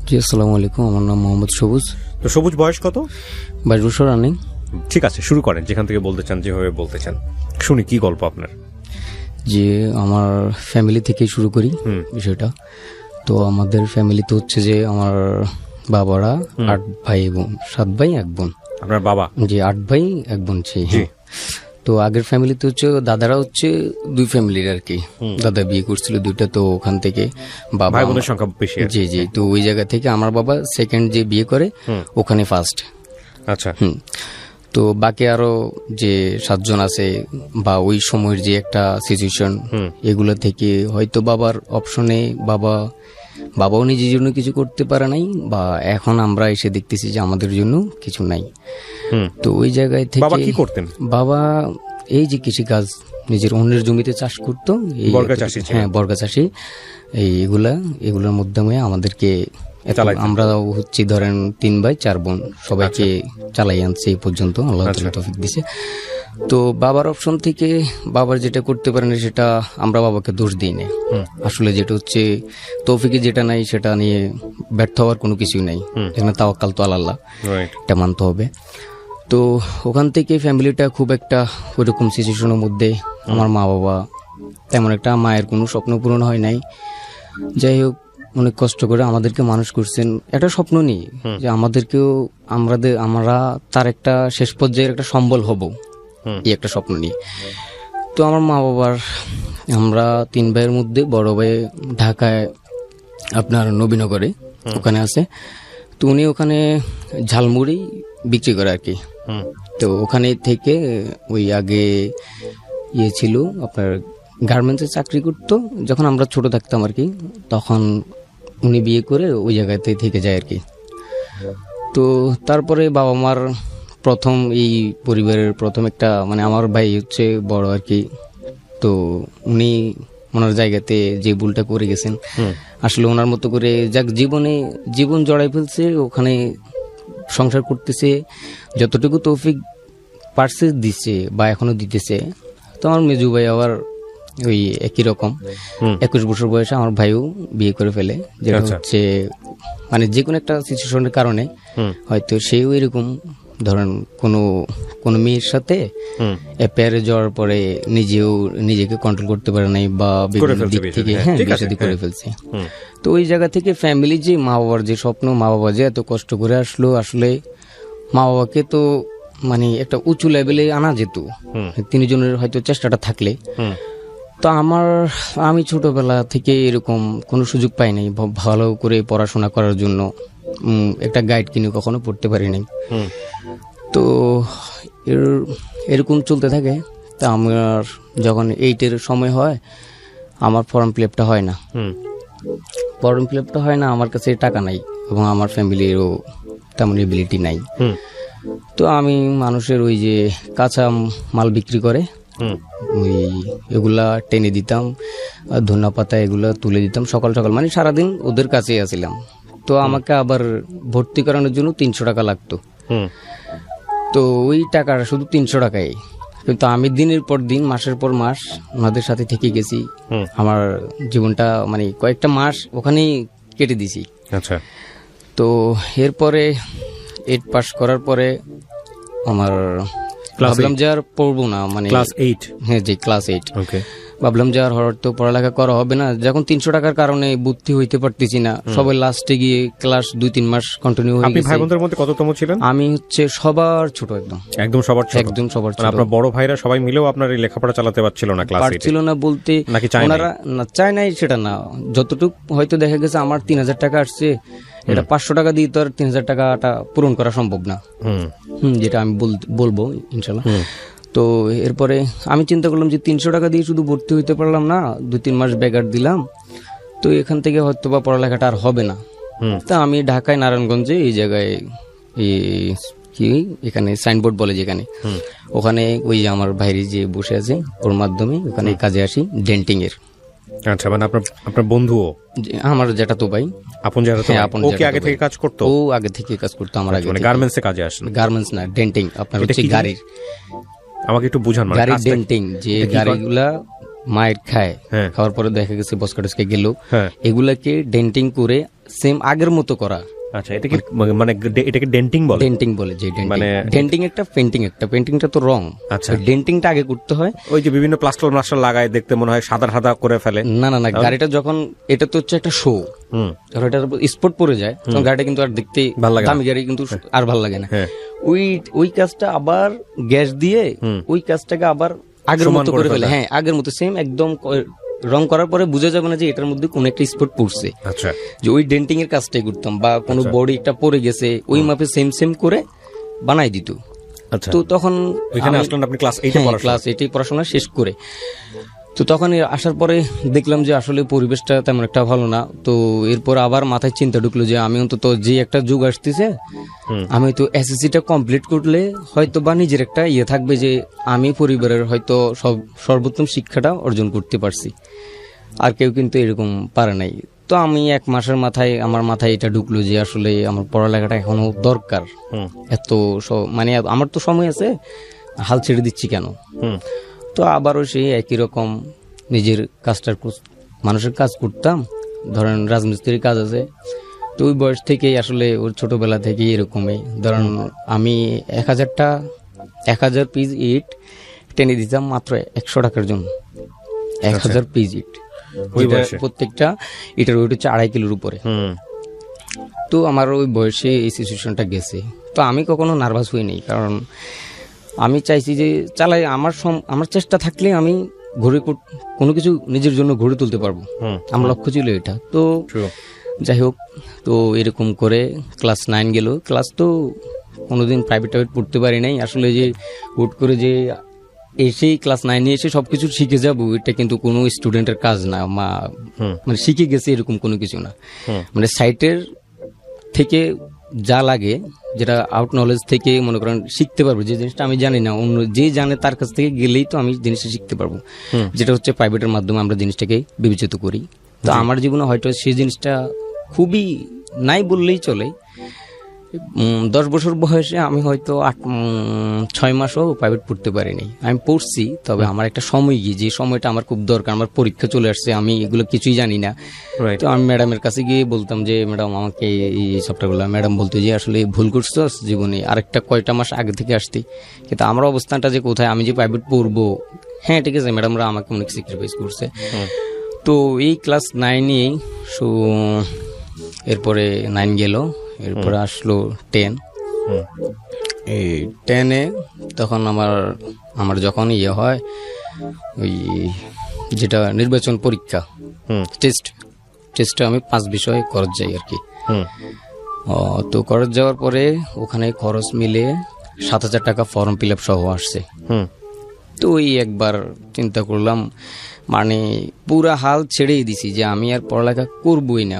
জি, আসসালামু আলাইকুম। আমার নাম মোহাম্মদ সবুজ। তো সবুজ বয়স কত? 22 বছর রানিং। ঠিক আছে, শুরু করেন যেখান থেকে বলতে চান, যেভাবে বলতে চান। শুনি কি গল্প আপনার। যে আমার ফ্যামিলি থেকেই শুরু করি বিষয়টা। তো আমাদের ফ্যামিলিতে হচ্ছে যে আমার বাবারা 8 ভাই এবং 7 ভাই 1 বোন। আপনার বাবা? জি, 8 ভাই 1 বোন ছিল। তো আগের ফ্যামিলিতে হচ্ছে দাদারা হচ্ছে 2 ফ্যামিলির আর কি। দাদা বিয়ে করছিল 2টা, তো ওখান থেকে বাবা ভাই বোনের সংখ্যা বেশি। জি জি, তো ওই জায়গা থেকে আমার বাবা সেকেন্ড যে বিয়ে করে ওখানে ফার্স্ট। আচ্ছা। তো বাকি আরো যে 7 জন আছে বা ওই সময়ের যে একটা সিচুয়েশন, এগুলো থেকে হয়তো বাবার অপশনে বাবাও নিজের জন্য কিছু করতে পারে নাই, বা এখন আমরা এসে দেখতেছি যে আমাদের জন্য কিছু নাই। তো ওই জায়গায় থেকে বাবা কি করতেন? বাবা এই যে কৃষিকাজ, নিজের অন্যের জমিতে চাষ করতো। বর্গা চাষী? হ্যাঁ, বর্গা চাষী। এগুলোর মাধ্যমে আমাদেরকে আমরা হচ্ছে ধরেন 3 ভাই 4 বোন সবাইকে চালাই আনছে এই পর্যন্ত, আল্লাহ তাআলা তৌফিক দিয়েছে। তো বাবার অপশন থেকে বাবার যেটা করতে পারেন সেটা আমরা বাবাকে দোষ দিই না। আসলে যেটা হচ্ছে তৌফিকে যেটা নাই সেটা নিয়ে ব্যর্থ হওয়ার কোনো কিছুই নাই। যেখানে তাওয়াক্কাল তো আল্লাহ, এটা মানতে হবে। তো ওখান থেকে ফ্যামিলিটা খুব একটা ওইরকম সিচুয়েশনের মধ্যে, আমার মা বাবা তেমন একটা, মায়ের কোনো স্বপ্ন পূরণ হয় নাই। যাই হোক, অনেক কষ্ট করে আমাদেরকে মানুষ করছেন একটা স্বপ্ন নিয়ে যে আমরা তার একটা শেষ পর্যায়ের একটা সম্বল হব, এই একটা স্বপ্ন নিয়ে। তো আমার মা বাবার, আমরা 3 ভাইয়ের মধ্যে বড় ভাই ঢাকায় আপনার নবীনগরে ওখানে আছে। তো উনি ওখানে ঝালমুড়ি বিক্রি করে আর কি। তো ওখানে থেকে ওই আগে ছিল আপনার গার্মেন্টসে চাকরি করতো, যখন আমরা ছোট থাকতাম আর কি, তখন উনি বিয়ে করে ওই জায়গাতে থেকে যায় আর কি। তো তারপরে বাবা মার প্রথম এই পরিবারের প্রথম একটা আমার ভাই হচ্ছে বড় আর কি। তো উনি ওনার জায়গাতে যে ভুলটা করে গেছেন, আসলে ওনার মতো করে যাক জীবন জড়াই ফেলছে, ওখানে সংসার করতেছে, যতটুকু তৌফিক পারছে দিচ্ছে বা এখনো দিতেছে। তো আমার মেজু ভাই আবার ওই একই রকম 21 বছর বয়সে আমার ভাইও বিয়ে করে ফেলে, যেটা হচ্ছে যে কোনো একটা সিচুয়েশনের কারণে হয়তো সেও এরকম ধরেন কোনো মেয়ের সাথে অ্যাফেয়ারে যাওয়ার পরে নিজেকে কন্ট্রোল করতে পারে নাই, বা বিভিন্ন দিক থেকে বিয়ে শাদী করে ফেলছে। তো ওই জায়গা থেকে ফ্যামিলি যে মা বাবার যে স্বপ্ন, মা বাবা যে এত কষ্ট করে আসলো, আসলে মা বাবাকে তো একটা উঁচু লেভেলে আনা যেত 3 জনের হয়তো চেষ্টাটা থাকলে। তো আমি ছোটবেলা থেকে এরকম কোনো সুযোগ পাই নাই ভালো করে পড়াশোনা করার জন্য, একটা গাইড কিনে কখনো পড়তে পারি নাই। তো এরকম চলতে থাকে। তা আমার যখন 8-এর সময় হয়, আমার ফর্ম ফিল আপটা হয় না, আমার কাছে টাকা নাই এবং আমার ফ্যামিলিরও তেমন এবিলিটি নাই। তো আমি মানুষের ওই যে কাঁচা মাল বিক্রি করে এগুলা টেনে দিতাম, ধনিয়া পাতা এগুলা তুলে দিতাম সকাল সকাল, সারাদিন ওদের কাছেই আছিলাম। তো আমাকে আবার ভর্তি করানোর জন্য 300 টাকা লাগতো। তো ওই টাকাটা শুধু 300 টাকাই, কিন্তু আমি দিনের পর দিন মাসের পর মাস ওনাদের সাথে থেকে গেছি। আমার জীবনটা কয়েকটা মাস ওখানেই কেটে দিছি। আচ্ছা। তো এরপরে 8 পাস করার পরে আমার ভাবলাম যে আর পড়বো না, ক্লাস 8? হ্যাঁ জি, ক্লাস 8। ওকে। ভাবলাম যে আর হয়তো পড়ালেখা করা হবে না, যখন 300 টাকার কারণে ভর্তি হইতে পারতেছি না। সবাই লাস্টে গিয়ে ক্লাস 2-3 মাস কন্টিনিউ হয়ে গেছে। আপনি ভাই বোনদের মধ্যে কততম ছিলেন? আমি হচ্ছে সবার ছোট, একদম সবার ছোট। আপনার বড় ভাইরা সবাই মিলেও আপনার এই লেখাপড়া চালাতে পারছিল না ক্লাস 8? পারছিল না বলতে ওনারা চায় নাই সেটা না, যতটুকু হয়তো দেখা গেছে আমার 3000 টাকা আসছে, এটা 500 টাকা দিয়ে তো আর 3000 টাকাটা পূরণ করা সম্ভব না, যেটা আমি বলবো ইনশাল্লাহ। তো এরপরে আমি চিন্তা করলাম যে 300 টাকা দিয়ে শুধু ভর্তি হইতে পারলাম না, 2-3 মাস ব্যাঘাত দিলাম, তো এখান থেকে হয়তো বা পড়ালেখাটা আর হবে না। তা আমি ঢাকায় নারায়ণগঞ্জে এই জায়গায় এখানে সাইনবোর্ড বলে যেখানে, ওখানে ওই আমার ভাইরি যে বসে আছে ওর মাধ্যমে ওখানে কাজে আসি ডেন্টিং এর। আচ্ছা, আপনার বন্ধুও? আমার যেটা তো ভাই, আপন যেটা। ও কি আগে থেকে কাজ করতো? ও আগে থেকে কাজ করতো আমার আগে। গার্মেন্টসে কাজে আসেন? গার্মেন্টস না, ডেন্টিং। আপনার হচ্ছে গাড়ির, আমাকে একটু বুঝান। গাড়ির ডেন্টিং, যে গাড়িগুলা মায়ের খায়, হ্যাঁ। খাওয়ার পরে দেখা গেছে বসকা টসকা গেল, হ্যাঁ। এগুলাকে ডেন্টিং করে সেম আগের মতো করা। আচ্ছা, এটা কি মানে এটাকে ডেন্টিং বলে? ডেন্টিং বলে, যে মানে- ডেন্টিং একটা, পেন্টিং একটা। পেন্টিংটা তো রং, আচ্ছা। ডেন্টিংটা আগে করতে হয়। ওই যে বিভিন্ন প্লাস্টার মাস্টার লাগায় দেখতে মনে হয় সাদা সাদা করে ফেলে। না না না, গাড়িটা যখন, এটা তো হচ্ছে একটা শো, হুম। যখন এটার স্পট পড়ে যায় তখন গাড়িটা কিন্তু আর দেখতে ভাল লাগে না। দামি গাড়ি কিন্তু আর ভাল লাগে না। হ্যাঁ। ওই কাজটা আবার গ্যাস দিয়ে ওই কাজটাকে আবার আগের সমান মতো করে করে ফেলে। ফেলে। হ্যাঁ, আগের মতো সেম একদম রং করার পরে বোঝা যাবে না যে এটার মধ্যে কোন একটা স্পট পড়ছে। আচ্ছা। যে ওই ডেন্টিং এর কাজটাই করতাম, বা কোনো বডি একটা পড়ে গেছে ওই মাপে সেম সেম করে বানাই দিত। আচ্ছা, তো তখন ওইখানে আসলেন আপনি ক্লাস 8 এ পড়াশোনা? ক্লাস 8 পড়াশোনা শেষ করে। তো তখন আসার পরে দেখলাম যে আসলে পরিবেশটা তেমন একটা ভালো না। তো এরপর আবার মাথায় চিন্তা ঢুকলো যে আমি অন্তত যে একটা যুগ আসতেছে, আমি তো এসএসসিটা কমপ্লিট করলে হয়তো বা নিজের একটা ইয়ে থাকবে যে আমি পরিবারের হয়তো সর্বোত্তম শিক্ষাটা অর্জন করতে পারছি, আর কেউ কিন্তু এরকম পারে নাই। তো আমি এক মাসের মাথায় আমার মাথায় এটা ঢুকলো যে আসলে আমার পড়ালেখাটা এখনো দরকার। এত মানে আমার তো সময় আছে, হাল ছেড়ে দিচ্ছি কেন? তো আবারও সেই একই রকম নিজের কাজটার মানুষের কাজ করতাম। ধরেন রাজমিস্ত্রির কাজ আছে, তো ওই বয়স থেকেই আসলে ওর ছোটবেলা থেকেই এরকমই। ধরেন আমি 1000 পিস ইট টেনে দিতাম মাত্র 100 টাকার জন্য। 1000 পিস ইট, প্রত্যেকটা ইটের ওয়েট হচ্ছে 2.5 কিলোর উপরে। তো আমার ওই বয়সে এই সিচুয়েশনটা গেছে। তো আমি কখনো নার্ভাস হই নাই, কারণ আমি চাইছি যে চালাই আমার চেষ্টা থাকলে আমি কোনো কিছু নিজের জন্য গড়ে তুলতে পারবো। আমার লক্ষ্য ছিল এটা। তো যাই হোক, তো এরকম করে ক্লাস 9 গেল। ক্লাস তো কোনোদিন প্রাইভেট পড়তে পারি নাই। আসলে যে হুট করে যে এসেই ক্লাস 9 এসে সবকিছু শিখে যাবো, এটা কিন্তু কোনো স্টুডেন্টের কাজ না। মানে শিখে গেছে এরকম কোনো কিছু না। মানে সাইটের থেকে যা লাগে, যেটা আউট নলেজ থেকে মনে করেন শিখতে পারবো, যে জিনিসটা আমি জানি না অন্য যে জানে তার কাছ থেকে গেলেই তো আমি জিনিসটা শিখতে পারবো, যেটা হচ্ছে প্রাইভেটের মাধ্যমে আমরা জিনিসটাকে বিবেচিত করি। তো আমার জীবনে হয়তো সেই জিনিসটা খুবই নাই বললেই চলে। 10 বছর বয়সে আমি হয়তো 6 মাসও প্রাইভেট পড়তে পারিনি। আমি পড়ছি, তবে আমার একটা সময় গিয়ে, যে সময়টা আমার খুব দরকার, আমার পরীক্ষা চলে আসছে, আমি এগুলো কিছুই জানি না। তো আমি ম্যাডামের কাছে গিয়ে বলতাম যে ম্যাডাম আমাকে এই সবটাগুলো, ম্যাডাম বলতো যে আসলে ভুল করছো জীবনে, আরেকটা কয়টা মাস আগে থেকে আসতে। কিন্তু আমার অবস্থানটা যে কোথায়, আমি যে প্রাইভেট পড়বো, হ্যাঁ ঠিক আছে, ম্যাডামরা আমাকে অনেক স্যাক্রিফাইস করছে। তো এই ক্লাস 9-এ এরপরে 9 গেল, এরপরে আসলো 10। এই 10-এ তখন আমার যখন ইয়ে হয়, ওই যেটা নির্বাচন পরীক্ষা, টেস্টটা আমি 5 বিষয়ে খরচ যাই আর কি। তো খরচ যাওয়ার পরে ওখানে খরচ মিলে 7,000 টাকা ফর্ম ফিল আপ সহ আসছে। তো ওই একবার চিন্তা করলাম, মানে পুরা হাল ছেড়েই দিছি যে আমি আর পড়ালেখা করবই না।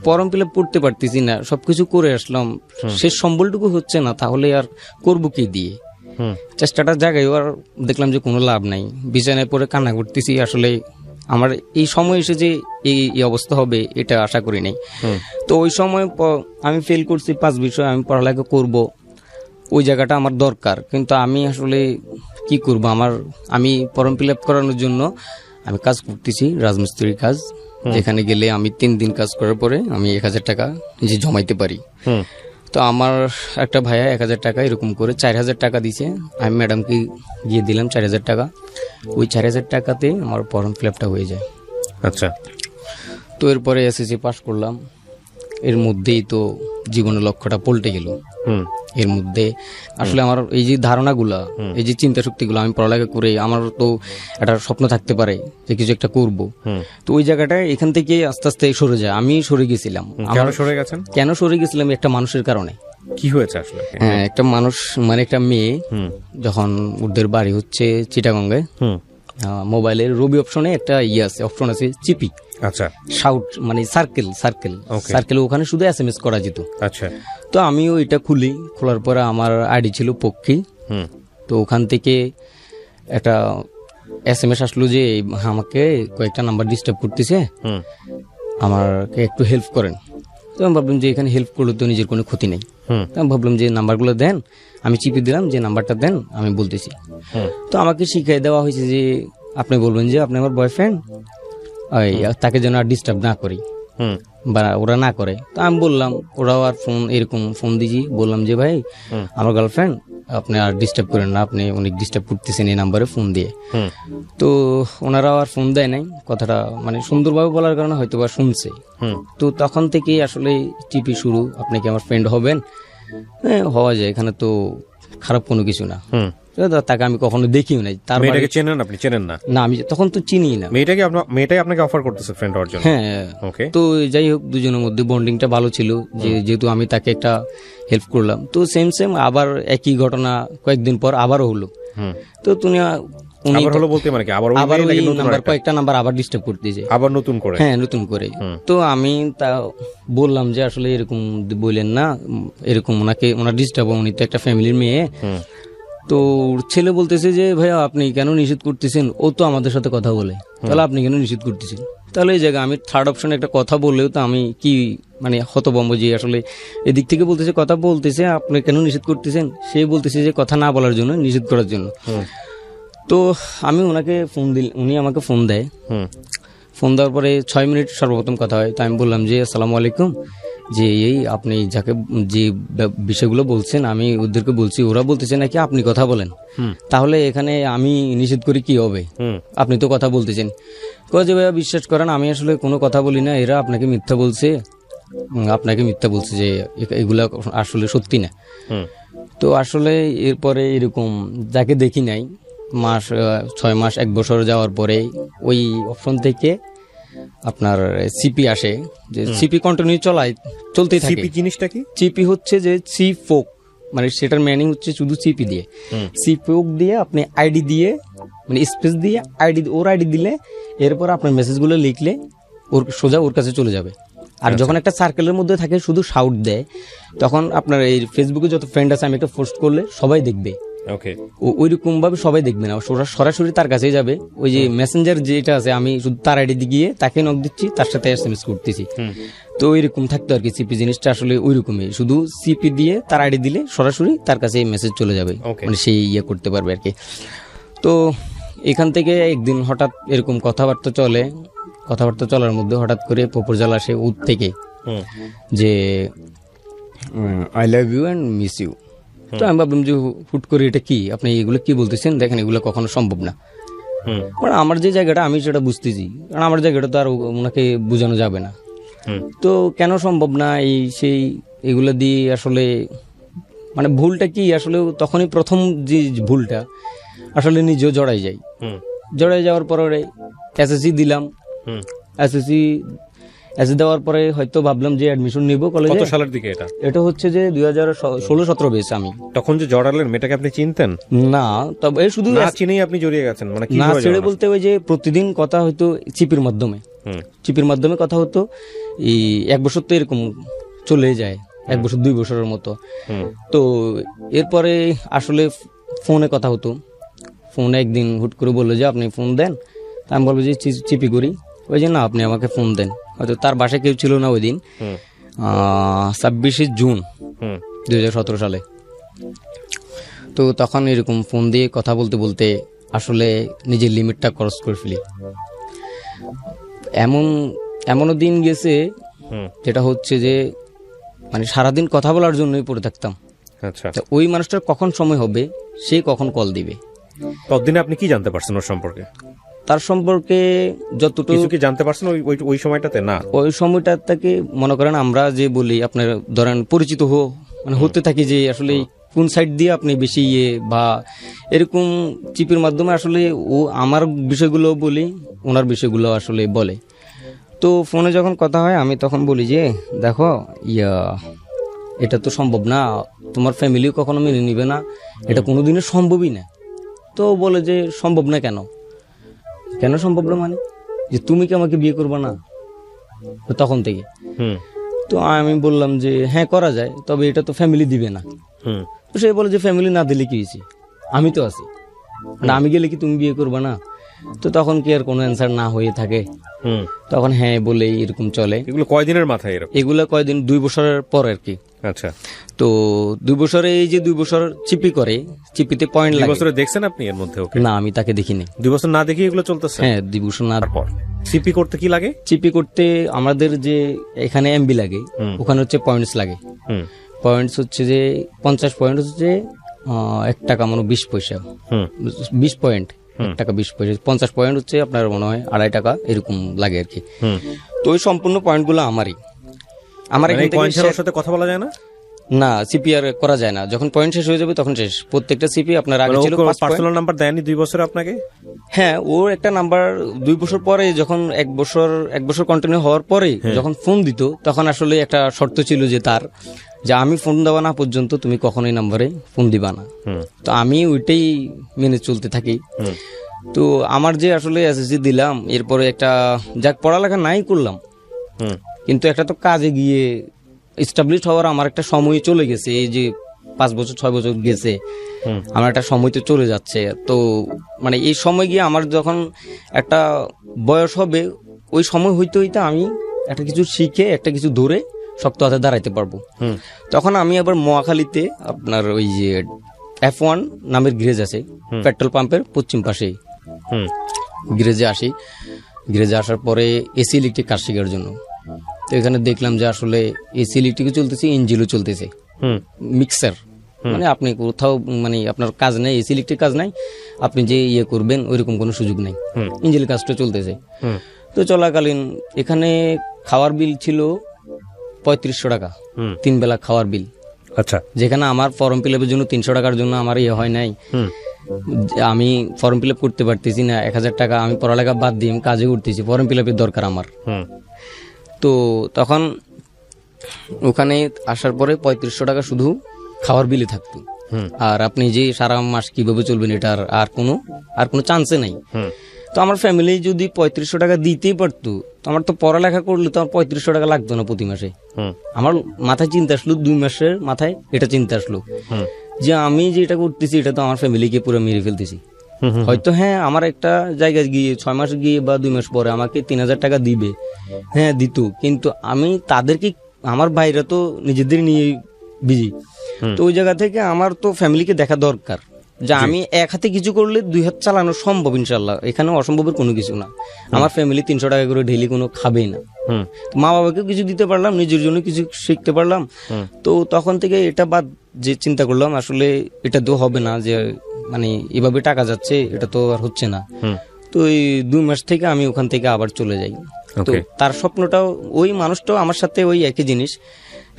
ফর্ম ফিল আপ করতে পারতেছি না, সবকিছু করে আসলাম, শেষ সম্বলটুকু হচ্ছে না, তাহলে আর করবো কি দিয়ে? চেষ্টাটা জায়গায় আর দেখলাম যে কোনো লাভ নাই। বিছানায় পরে কান্না করতেছি। আসলে আমার এই সময় এসে যে এই অবস্থা হবে এটা আশা করি নাই। তো ওই সময় আমি ফেল করছি 5 বিষয়, আমি পড়ালেখা করব, ওই জায়গাটা আমার দরকার, কিন্তু আমি আসলে কি করব? আমি ফর্ম ফিল আপ করানোর জন্য আমি কাজ করতেছি, রাজমিস্ত্রির কাজ, যেখানে গেলে আমি 3 দিন কাজ করার পরে আমি 1000 টাকা নিজে জমাইতে পারি। তো আমার একটা ভাইয়া 1000 টাকা এরকম করে 4000 টাকা দিছে। আমি ম্যাডামকে গিয়ে দিলাম 4000 টাকা। ওই 4000 টাকাতে আমার ফর্ম ফিল আপটা হয়ে যায়। আচ্ছা। তো এরপরে এসএসসি পাস করলাম। এর মধ্যেই তো জীবনের লক্ষ্যটা পল্টে গেল। এর মধ্যে আসলে আমার এই যে ধারণাগুলা, এই যে চিন্তা শক্তিগুলো, আমি পড়ালেখা করে আমার তো একটা স্বপ্ন থাকতে পারে যে কিছু একটা করব। তো ওই জায়গাটা এখান থেকে আস্তে আস্তে সরে যায়। আমি সরে গেছিলাম। কেন সরে গেছিলাম? একটা মানুষের কারণে। কি হয়েছে আসলে? হ্যাঁ, একটা মানুষ, মানে একটা মেয়ে, যখন ওদের বাড়ি হচ্ছে চিটাগঙ্গে, মোবাইলের রবি অপশনে একটা অপশন আছে চিপি। আচ্ছা। শাউট মানে সার্কেল, ওখানে শুধু SMS করা যেত। আচ্ছা। তো আমিও এটা খোলার পরে আমার আইডি ছিল পক্ষী। তো ওখান থেকে একটা SMS আসলো যে আমাকে কয়েকটা নাম্বার ডিস্টার্ব করতেছে, আমাকে একটু হেল্প করেন। তো আমি ভাবলাম যে এখানে হেল্প করলে তো নিজের কোনো ক্ষতি নেই। আমি ভাবলাম যে নাম্বারগুলো দেন, আমি চিপে দিলাম যে নাম্বারটা দেন, আমি বলতেছি। তো আমাকে শিখিয়ে দেওয়া হয়েছে যে আপনি বলবেন যে আপনি আমার বয়ফ্রেন্ড, তাকে যেন আর ডিস্টার্ব না করি হুম বা ওরা না করে। তো আমি বললাম, ওরাও আর ফোন এরকম ফোন দিয়েছি, বললাম যে ভাই আমার গার্লফ্রেন্ড, আপনি আর ডিস্টার্ব করেন না, আপনি অনেক ডিস্টার্ব করতেছেন এই নাম্বারে ফোন দিয়ে। হুম তো ওনারাও আর ফোন দেয় নাই, কথাটা মানে সুন্দরভাবে বলার কারণে হয়তো বা শুনছে। হুম তো তখন থেকে আসলে টিপি শুরু, আপনি কি আমার ফ্রেন্ড হবেন? হ্যাঁ হওয়া যায়, এখানে তো খারাপ কোনো কিছু না। হুম তাকে আমি কখনো দেখিও নাই, তার মেয়েটাকে চেনেন আপনি? চেনেন না? না, আমি তখন তো চিনি না। মেয়েটাই আপনাকে অফার করতেছে ফ্রেন্ড হওয়ার জন্য? হ্যাঁ। ওকে। তো যাই হোক, দুজনের মধ্যে বন্ডিংটা ভালো ছিল, যেহেতু আমি তাকে একটা হেল্প করলাম। তো সেম আবার একই ঘটনা কয়েকদিন পর আবারও হলো। হুম তো উনি আবার হলো বলতে মানে কি আবার ওই আবার মেয়ে ওই নাকি নতুন নাম্বার, আরেকটা? কয়েকটা নাম্বার আবার ডিস্টার্ব করতেছে, আবার নতুন করে? হ্যাঁ নতুন করে। তো আমি তা বললাম যে আসলে এরকম বললেন না, এরকম ওনার ডিস্টার্ব, উনি তো একটা ফ্যামিলির মেয়ে। হুম তো ছেলে বলতেছে যে ভাইয়া আপনি কেন নিষেধ করতেছেন, ও তো আমাদের সাথে কথা বলে, তাহলে আপনি কেন নিষেধ করতেছেন? তাহলে এই জায়গায় আমি থার্ড অপশনে একটা কথা বললেও তো আমি কি মানে হতভম্ব, যে আসলে এদিক থেকে বলতেছে কথা বলতেছে, আপনি কেন নিষেধ করতেছেন, সে বলতেছে যে কথা না বলার জন্য, নিষেধ করার জন্য। তো আমি ওনাকে ফোন দিল, উনি আমাকে ফোন দেয়। হুম ফোন দেওয়ার পরে 6 মিনিট সর্বপ্রথম কথা হয়। তো আমি বললাম যে আসসালামু আলাইকুম, যে এই আপনি যাকে যে বিষয়গুলো বলছেন আমি ওদেরকে বলছি, ওরা বলতেছে নাকি আপনি কথা বলেন, তাহলে এখানে আমি নিষেধ করি কি হবে? হুম আপনি তো কথা বলতেছেন। কয় যে ভাইয়া বিশ্বাস করেন, আমি আসলে কোনো কথা বলি না, এরা আপনাকে মিথ্যা বলছে, যে এগুলা আসলে সত্যি না। হুম তো আসলে এরপরে এরকম যাকে দেখি নাই, 6 মাস 1 বছর যাওয়ার পরে ওই অপশন থেকে আপনার সিপি আসে, যে সিপি কন্টিনিউ চলতেই থাকে। সিপি জিনিসটা কি? সিপি হচ্ছে যে সি ফোক, মানে সেটার মিনিং হচ্ছে শুধু সিপি দিয়ে, সি ফোক দিয়ে আপনি আইডি দিয়ে, মানে স্পেস দিয়ে আইডি, ওর আইডি দিলে এরপর আপনার মেসেজগুলো লিখলে ওর সোজা ওর কাছে চলে যাবে। আর যখন একটা সার্কেলের মধ্যে থাকে শুধু শাউট দেয়, তখন আপনার এই ফেসবুকে যত ফ্রেন্ড আছে, আমি একটা পোস্ট করলে সবাই দেখবে। ওকে। ওইরকম ভাবে সবাই দেখবে না, সরাসরি তার কাছেই যাবে। ওই যে মেসেঞ্জার যেটা আছে, আমি শুধু তার আইডি গিয়ে তাকে নক দিচ্ছি, তার সাথে এসএমএস করতেছি। তো ওইরকম থাকতো আর কি। সিপি জিনিসটা আসলে ওইরকমই, শুধু সিপি দিয়ে তার আইডি দিলে সরাসরি তার কাছে মেসেজ চলে যাবে, মানে সেই ইয়ে করতে পারবে আর কি। তো এখান থেকে একদিন হঠাৎ এরকম কথাবার্তা চলার মধ্যে হঠাৎ করে প্রপোজাল আসে ওর থেকে, যে I love you and miss you. তো আমি ভাবলাম যে হুট করে এটা কি, আপনি এগুলো কি বলতেছেন, দেখেন এগুলো কখনো সম্ভব না। মানে আমার যে জায়গাটা আমি সেটা বুঝতেছি, কারণ আমার জায়গাটা তো আর ওনাকে বোঝানো যাবে না। তো কেন সম্ভব না এই সেই এগুলো দিয়ে আসলে মানে ভুলটা কি আসলে, তখনই প্রথম যে ভুলটা আসলে নিজেও জড়াই যাওয়ার পরে এসএসসি দিলাম। এসএসসি দেওয়ার পরে হয়তো ভাবলাম যে অ্যাডমিশন নিব কলেজে। কত সালের দিকে এটা? এটা হচ্ছে যে 2016-17 বেশ। আমি তখন যে জড়ালেন মেয়েটাকে আপনি চিনতেন না, তবে শুধু না চিনেই আপনি জড়িয়ে গেছেন? মানে কি না ছেড়ে বলতে, ওই যে প্রতিদিন কথা হতো চিপির মাধ্যমে কথা হতো। এই 1 বছর তো এরকম চলে যায়, 1 বছর 2 বছরের মতো। তো এরপরে আসলে ফোনে কথা হতো। ফোনে একদিন হুট করে বললো যে আপনি ফোন দেন, আমি বলবো যে চিপি করি। ওই যে না, আপনি আমাকে ফোন দেন। হয়তো তার বাসায় কেউ ছিল না ওই দিন, 26শে জুন 2017 সালে। তো তখন এরকম ফোন দিয়ে কথা বলতে বলতে আসলে নিজের লিমিটটা ক্রস করে ফেলি। এমনও দিন গেছে যেটা হচ্ছে যে মানে সারাদিন কথা বলার জন্যই পড়ে থাকতাম। আচ্ছা। ওই মানুষটার কখন সময় হবে, সে কখন কল দিবে। ততদিনে আপনি কি জানতে পারছেন ওর সম্পর্কে? তার সম্পর্কে যতটুকু কিছু কি জানতে পারছেন ওই সময়টাতে? না, ওই সময়টা থেকে মনে করেন আমরা যে বলি আপনার ধরেন পরিচিত মানে হতে থাকি, যে আসলে কোন সাইড দিয়ে আপনি বেশি বা এরকম চিপির মাধ্যমে আসলে ও আমার বিষয়গুলো বলি, ওনার বিষয়গুলো আসলে বলে। তো ফোনে যখন কথা হয় আমি তখন বলি যে দেখো এটা তো সম্ভব না, তোমার ফ্যামিলিও কখনো মেনে নিবে না, এটা কোনোদিনও সম্ভবই না। তো বলে যে সম্ভব না কেন সম্ভব না, মানে যে তুমি কি আমাকে বিয়ে করবে না? তখন থেকে তো আমি বললাম যে হ্যাঁ করা যায়, তবে এটা তো ফ্যামিলি দিবে না। তো সে বলে যে ফ্যামিলি না দিলে কি হয়েছে, আমি তো আছি, মানে আমি গেলে কি তুমি বিয়ে করবে না? তো তখন কি আর কোনো অ্যান্সার না হয়ে থাকে, তখন হ্যাঁ বলেই এরকম চলে। এগুলো কয়দিনের মাথায়? এগুলো কয়দিন, 2 বছরের পর আর কি। আচ্ছা, তো 2 বছরে এই যে 2 বছর চিপি করে, চিপিতে পয়েন্ট 2 লাগে বছরে দেখছেন আপনি এর মধ্যে ওকে? না, আমি তাকে দেখিনি। 2 বছর না দেখি এগুলো চলতেছে? হ্যাঁ, 2 বছর না। তারপর সিপি করতে কি লাগে? চিপি করতে আমাদের যে এখানে এমবি লাগে, ওখানে হচ্ছে পয়েন্টস লাগে। হুম পয়েন্টস হচ্ছে যে 50 পয়েন্ট হচ্ছে 1 টাকা মানে 20 পয়সা। হুম 20 পয়েন্ট 1 টাকা 20 পয়সা। 50 পয়েন্ট হচ্ছে আপনার মনে হয় 2.5 টাকা এরকম লাগে আর কি। হুম। তো ওই সম্পূর্ণ পয়েন্টগুলো আমারই। আমার মানে এখান থেকে পয়েন্ট ছাড়া সাথে কথা বলা যায় না? না, সিপিআর করা যায় না। যখন পয়েন্ট শেষ হয়ে যাবে তখন শেষ। প্রত্যেকটা সিপি আপনার আগে ছিল 5 পয়েন্ট। পার্সোনাল নাম্বার দেয়নি 2 বছর আপনাকে? হ্যাঁ, ওর একটা নাম্বার 2 বছর পরে, যখন 1 বছর কন্টিনিউ হওয়ার পরে যখন ফোন দিত, তখন আসলে একটা শর্ত ছিল যে তার, যে আমি ফোন দেওয়া না পর্যন্ত তুমি কখনোই নাম্বারে ফোন দিবা না। তো আমি ওইটাই মেনে চলতে থাকি। তো আমার যে আসলে এসএসসি দিলাম, এরপরে একটা যাক পড়ালেখা নাই করলাম, কিন্তু একটা তো কাজে গিয়ে এস্টাবলিশ হওয়ার আমার একটা সময় চলে গেছে। এই যে 5 বছর 6 বছর গেছে, আমার একটা সময় তো চলে যাচ্ছে। তো মানে এই সময় গিয়ে আমার যখন একটা বয়স হবে, ওই সময় হইতে হইতে আমি একটা কিছু শিখে, একটা কিছু ধরে শক্ত হাতে দাঁড়াইতে পারবো। তখন আমি আবার মহাখালীতে আপনার ওই যে F1 নামের গ্যারেজ আছে, পেট্রোল পাম্পের পশ্চিম পাশে গ্যারেজে আসি। গ্যারেজে আসার পরে এসি ইলেকট্রিক কাজ শেখার জন্য। তো এখানে দেখলাম যে আসলে এসি ইলেকট্রিকও চলতেছে, ইঞ্জিনও চলতেছে, মিক্সার। মানে আপনি কোথাও মানে আপনার কাজ নেই, এসি ইলেকট্রিক কাজ নাই, আপনি যে ইয়ে করবেন ওইরকম কোনো সুযোগ নেই, ইঞ্জিনের কাজটা চলতেছে। তো চলাকালীন এখানে খাওয়ার বিল ছিল 3500 টাকা, 3 বেলা খাওয়ার বিল। আচ্ছা, যেখানে আমার ফর্ম ফিল আপের জন্য 300 টাকার জন্য আমার ইয়ে হয় নাই। আমি ফর্ম ফিল আপ করতে পারতেছি না, 1000 টাকা আমি পড়ালেখা বাদ দিয়ে কাজে করতেছি, ফর্ম ফিল আপের দরকার আমার। তো তখন ওখানে আসার পরে 3500 টাকা শুধু খাওয়ার বিলে থাকতো। আর আপনি যে সারা মাস কিভাবে চলবেন এটার আর কোনো চান্সে নাই। তো আমার ফ্যামিলি যদি 3500 টাকা দিতেই পারতো, তো আমার তো পড়ালেখা করলে তো আমার 3500 টাকা লাগতো না প্রতি মাসে। আমার মাথায় চিন্তা আসলো, 2 মাসের মাথায় এটা চিন্তা আসলো যে আমি যে এটা করতেছি এটা তো আমার ফ্যামিলিকে পুরো মেরে ফেলতেছি। হয়তো হ্যাঁ, আমার একটা জায়গায় গিয়ে 6 মাস গিয়ে বা 2 মাস পরে আমাকে 3000 টাকা দিবে, হ্যাঁ দিত, কিন্তু আমি তাদেরকে, আমার ভাইরা তো নিজেদের নিয়ে বিজি। তো ওই জায়গা থেকে আমার তো ফ্যামিলিকে দেখা দরকার, যে আমি এক হাতে কিছু করলে 2 হাত চালানো সম্ভব ইনশাল্লাহ। এখানে অসম্ভবের কোনো কিছু না। আমার ফ্যামিলি 300 টাকা করে ডেইলি কোনো খাবেই না। মা বাবাকে কিছু দিতে পারলাম, নিজের জন্য কিছু শিখতে পারলাম। তো তখন থেকে এটা বাদ যে চিন্তা করলাম আসলে এটা তো হবে না, যে মানে এভাবে টাকা যাচ্ছে, এটা তো আর হচ্ছে না। তো এই 2 মাস থেকে আমি ওখান থেকে আবার চলে যাই। তো তার স্বপ্নটাও, ওই মানুষটাও আমার সাথে ওই একই জিনিস,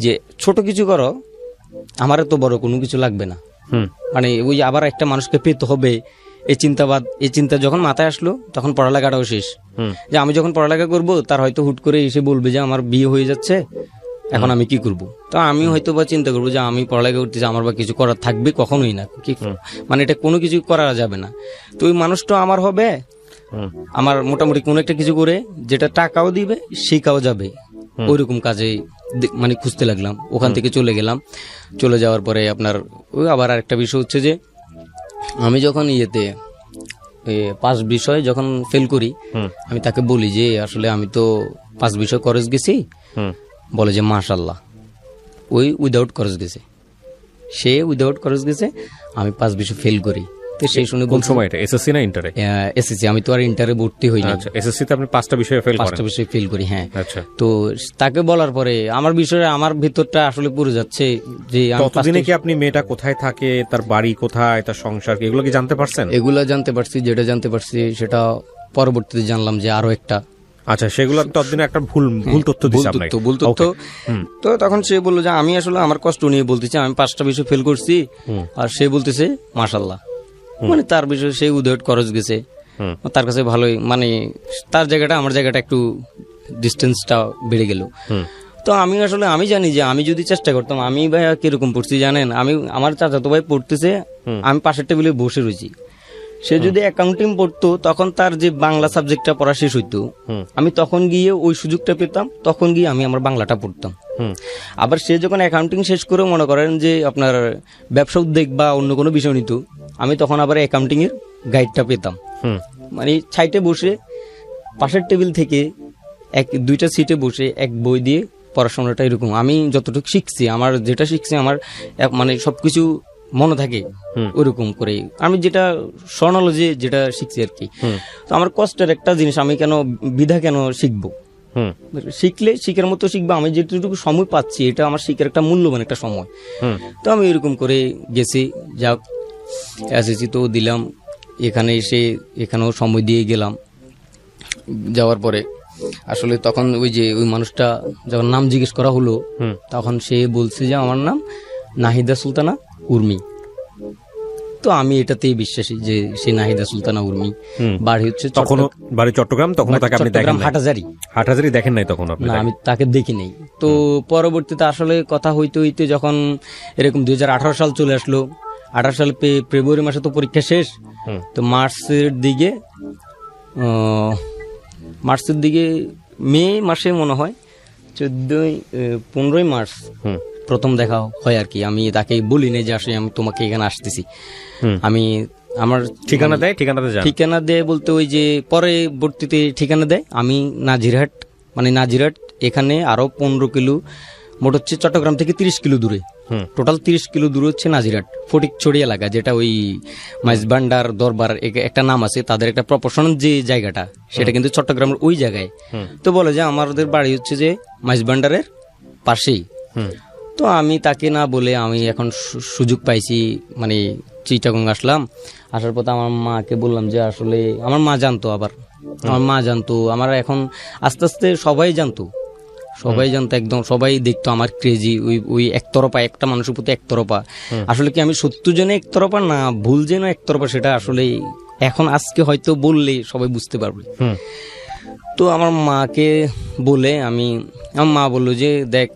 যে ছোট কিছু করো, আমার তো বড় কোনো কিছু লাগবে না। মানে ওই আবার একটা মানুষকে পেতে হবে, এই চিন্তা যখন মাথায় আসলো, তখন পড়ালেখাটাও শেষ। যে আমি যখন পড়ালেখা করব, তার হয়তো হুট করে এসে বলবে যে আমার বিয়ে হয়ে যাচ্ছে, এখন আমি কি করব। তো আমি হয়তো বা চিন্তা করবো যে আমি পড়ালেখা করতেছি, আমার বা কিছু করার থাকবে, কখনোই না, কি মানে এটা কোনো কিছু করা যাবে না। তো ওই মানুষটা আমার হবে, আমার মোটামুটি কোনো একটা কিছু করে যেটা টাকাও দিবে, শিখাও যাবে, ওইরকম কাজে মানে খুঁজতে লাগলাম। ওখান থেকে চলে গেলাম। চলে যাওয়ার পরে আপনার ওই আবার আরেকটা বিষয় হচ্ছে যে আমি যখন 5 বিষয় যখন ফেল করি, আমি তাকে বলি যে আসলে আমি তো 5 বিষয় খরচ গেছি। বলে যে মাশাআল্লাহ, ওই উইদাউট খরচ গেছে, সে উইদাউট খরচ গেছে, আমি 5 বিষয় ফেল করি। তো সেই শুনে কোন সময় এটা, এসএসসি না ইন্টারে? এসএসসি, আমি তো আর ইন্টারে ভর্তি হই না। আচ্ছা, এসএসসি তে আপনি 5টা বিষয়ে ফেল করেন? 5টা বিষয় ফেল করি, হ্যাঁ। আচ্ছা, তো তাকে বলার পরে আমার বিষয়ে আমার ভিতরটা আসলে পুরো যাচ্ছে যে ততদিনে কি আপনি মেয়েটা কোথায় থাকে, তার বাড়ি কোথায়, তার সংসার কি, এগুলো কি জানতে পারছেন? এগুলা জানতে পারছি। যেটা জানতে পারছি সেটা পরবর্তীতে জানলাম যে আরো একটা। আচ্ছা, সেগুলো ততদিনে একটা ভুল তথ্য দিছে আপনাকে? ভুল তথ্য। তো তখন সে বললো যে আমি আসলে আমার কষ্ট নিয়ে বলতেছি, আমি 5টা বিষয় ফেল করছি, আর সে বলতেছে মাশাআল্লাহ, মানে তার বিষয়ে সে উদয়ট খরচ গেছে, তার কাছে ভালোই, মানে তার জায়গাটা আমার জায়গাটা একটু ডিস্টেন্সটা বেড়ে গেল। তো আমি আসলে আমি জানি যে আমি যদি চেষ্টা করতাম, আমি ভাই কিরকম পড়ছি জানেন, আমি আমার চাচাতো ভাই পড়তেছে, আমি পাশের টেবিলে বসে রয়েছি। সে যদি অ্যাকাউন্টিং পড়তো, তখন তার যে বাংলা সাবজেক্টটা পড়া শেষ হইতো, আমি তখন গিয়ে ওই সুযোগটা পেতাম, তখন গিয়ে আমি আমার বাংলাটা পড়তাম। আবার সে যখন অ্যাকাউন্টিং শেষ করে মনে করেন যে আপনার ব্যবসা উদ্যোগ বা অন্য কোনো বিষয় নিত, আমি তখন আবার অ্যাকাউন্টিং এর গাইডটা পেতাম। মানে সাইটে বসে পাশের টেবিল থেকে 2টা সিটে বসে এক বই দিয়ে পড়াশোনাটা এরকম, আমি যতটুকু শিখছি, আমার যেটা শিখছি আমার মানে সবকিছু মনে থাকে ওইরকম করে, আমি যেটা স্বর্ণলজি যেটা শিখছি আর কি। তো আমার কষ্টের একটা জিনিস, আমি কেন বিধা কেন শিখবো, শিখলে শিখার মতো শিখবো, আমি যেটুকু সময় পাচ্ছি এটা আমার শিখার একটা মূল্যবান একটা সময়। তো আমি এরকম করে গেছি, যাক এসএসসি তো দিলাম, এখানে এসে এখানেও সময় দিয়ে গেলাম। যাওয়ার পরে আসলে তখন ওই যে ওই মানুষটা যখন নাম জিজ্ঞেস করা হলো, তখন সে বলছে যে আমার নাম নাহিদা সুলতানা উর্মি। তো আমি এটাতেই বিশ্বাসী যে সে নাহিদা সুলতানা উর্মি, বাড়ি হচ্ছে তখন বাড়ি চট্টগ্রাম, তখন তাকে আপনি দেখেন নাই? হাটহাজারি দেখেন নাই তখন আপনি? না, আমি তাকে দেখি নাই। তো পরবর্তীতে আসলে কথা হইতে হইতে যখন এরকম 2018 সাল চলে আসলো, 18 সাল ফেব্রুয়ারি মাসে তো পরীক্ষা শেষ, তো মার্চের দিকে মে মাসে মনে হয় 15ই মার্চ প্রথম দেখা হয় আর কি। আমি তাকে বলি না যে আসলে আমি তোমাকে এখানে আসতেছি, আমি আমার ঠিকানা দেয় বলতে ওই যে পরবর্তীতে ঠিকানা দেয়, আমি নাজিরহাট এখানে আরো 15 কিলো, মোট হচ্ছে চট্টগ্রাম থেকে 30 কিলো দূরে, টোটাল 30 কিলো দূরে হচ্ছে নাজিরহাট ফটিকছড়ি এলাকা, যেটা ওই মাইজভান্ডার দরবার একটা নাম আছে, তাদের একটা প্রপোর্শনাল যে জায়গাটা সেটা কিন্তু চট্টগ্রামের ওই জায়গায়। তো বলে যে আমাদের বাড়ি হচ্ছে যে মাইজভান্ডারের পাশেই। তো আমি তাকে না বলে আমি এখন সুযোগ পাইছি, মানে চিটাগং আসলাম। আসার পর আমার মাকে বললাম যে আসলে আমার মা জানতো, আমার এখন আস্তে আস্তে সবাই জানতো, একদম সবাই দেখতো আমার ক্রেজি, ওই একতরফা একটা মানুষের প্রতি একতরফা। আসলে কি আমি 70 জনে একতরফা না ভুল যেন একতরফা, সেটা আসলে এখন আজকে হয়তো বললে সবাই বুঝতে পারবে। তো আমার মাকে বলে আমার মা বললো যে দেখ,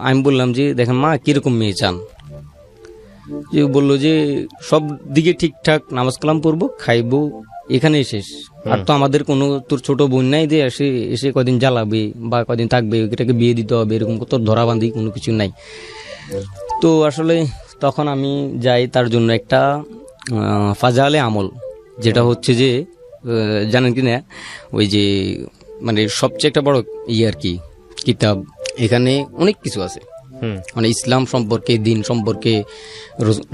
আমি বললাম যে দেখেন মা কিরকম মেয়ে চান, যে বললো যে সব দিকে ঠিকঠাক, নামাজ কালাম পড়বো, খাইবো, এখানেই শেষ। আর তো আমাদের কোনো তোর ছোট বোন নাই যে এসে কদিন জ্বালাবে বা কদিন থাকবে, এটাকে বিয়ে দিতে হবে, এরকম তোর ধরাবান্ধি কোনো কিছু নাই। তো আসলে তখন আমি যাই তার জন্য একটা ফাজালে আমল, যেটা হচ্ছে যে জানেন কি না, ওই যে মানে সবচেয়ে একটা বড় আর কি কিতাব, এখানে অনেক কিছু আছে, মানে ইসলাম সম্পর্কে, দিন সম্পর্কে,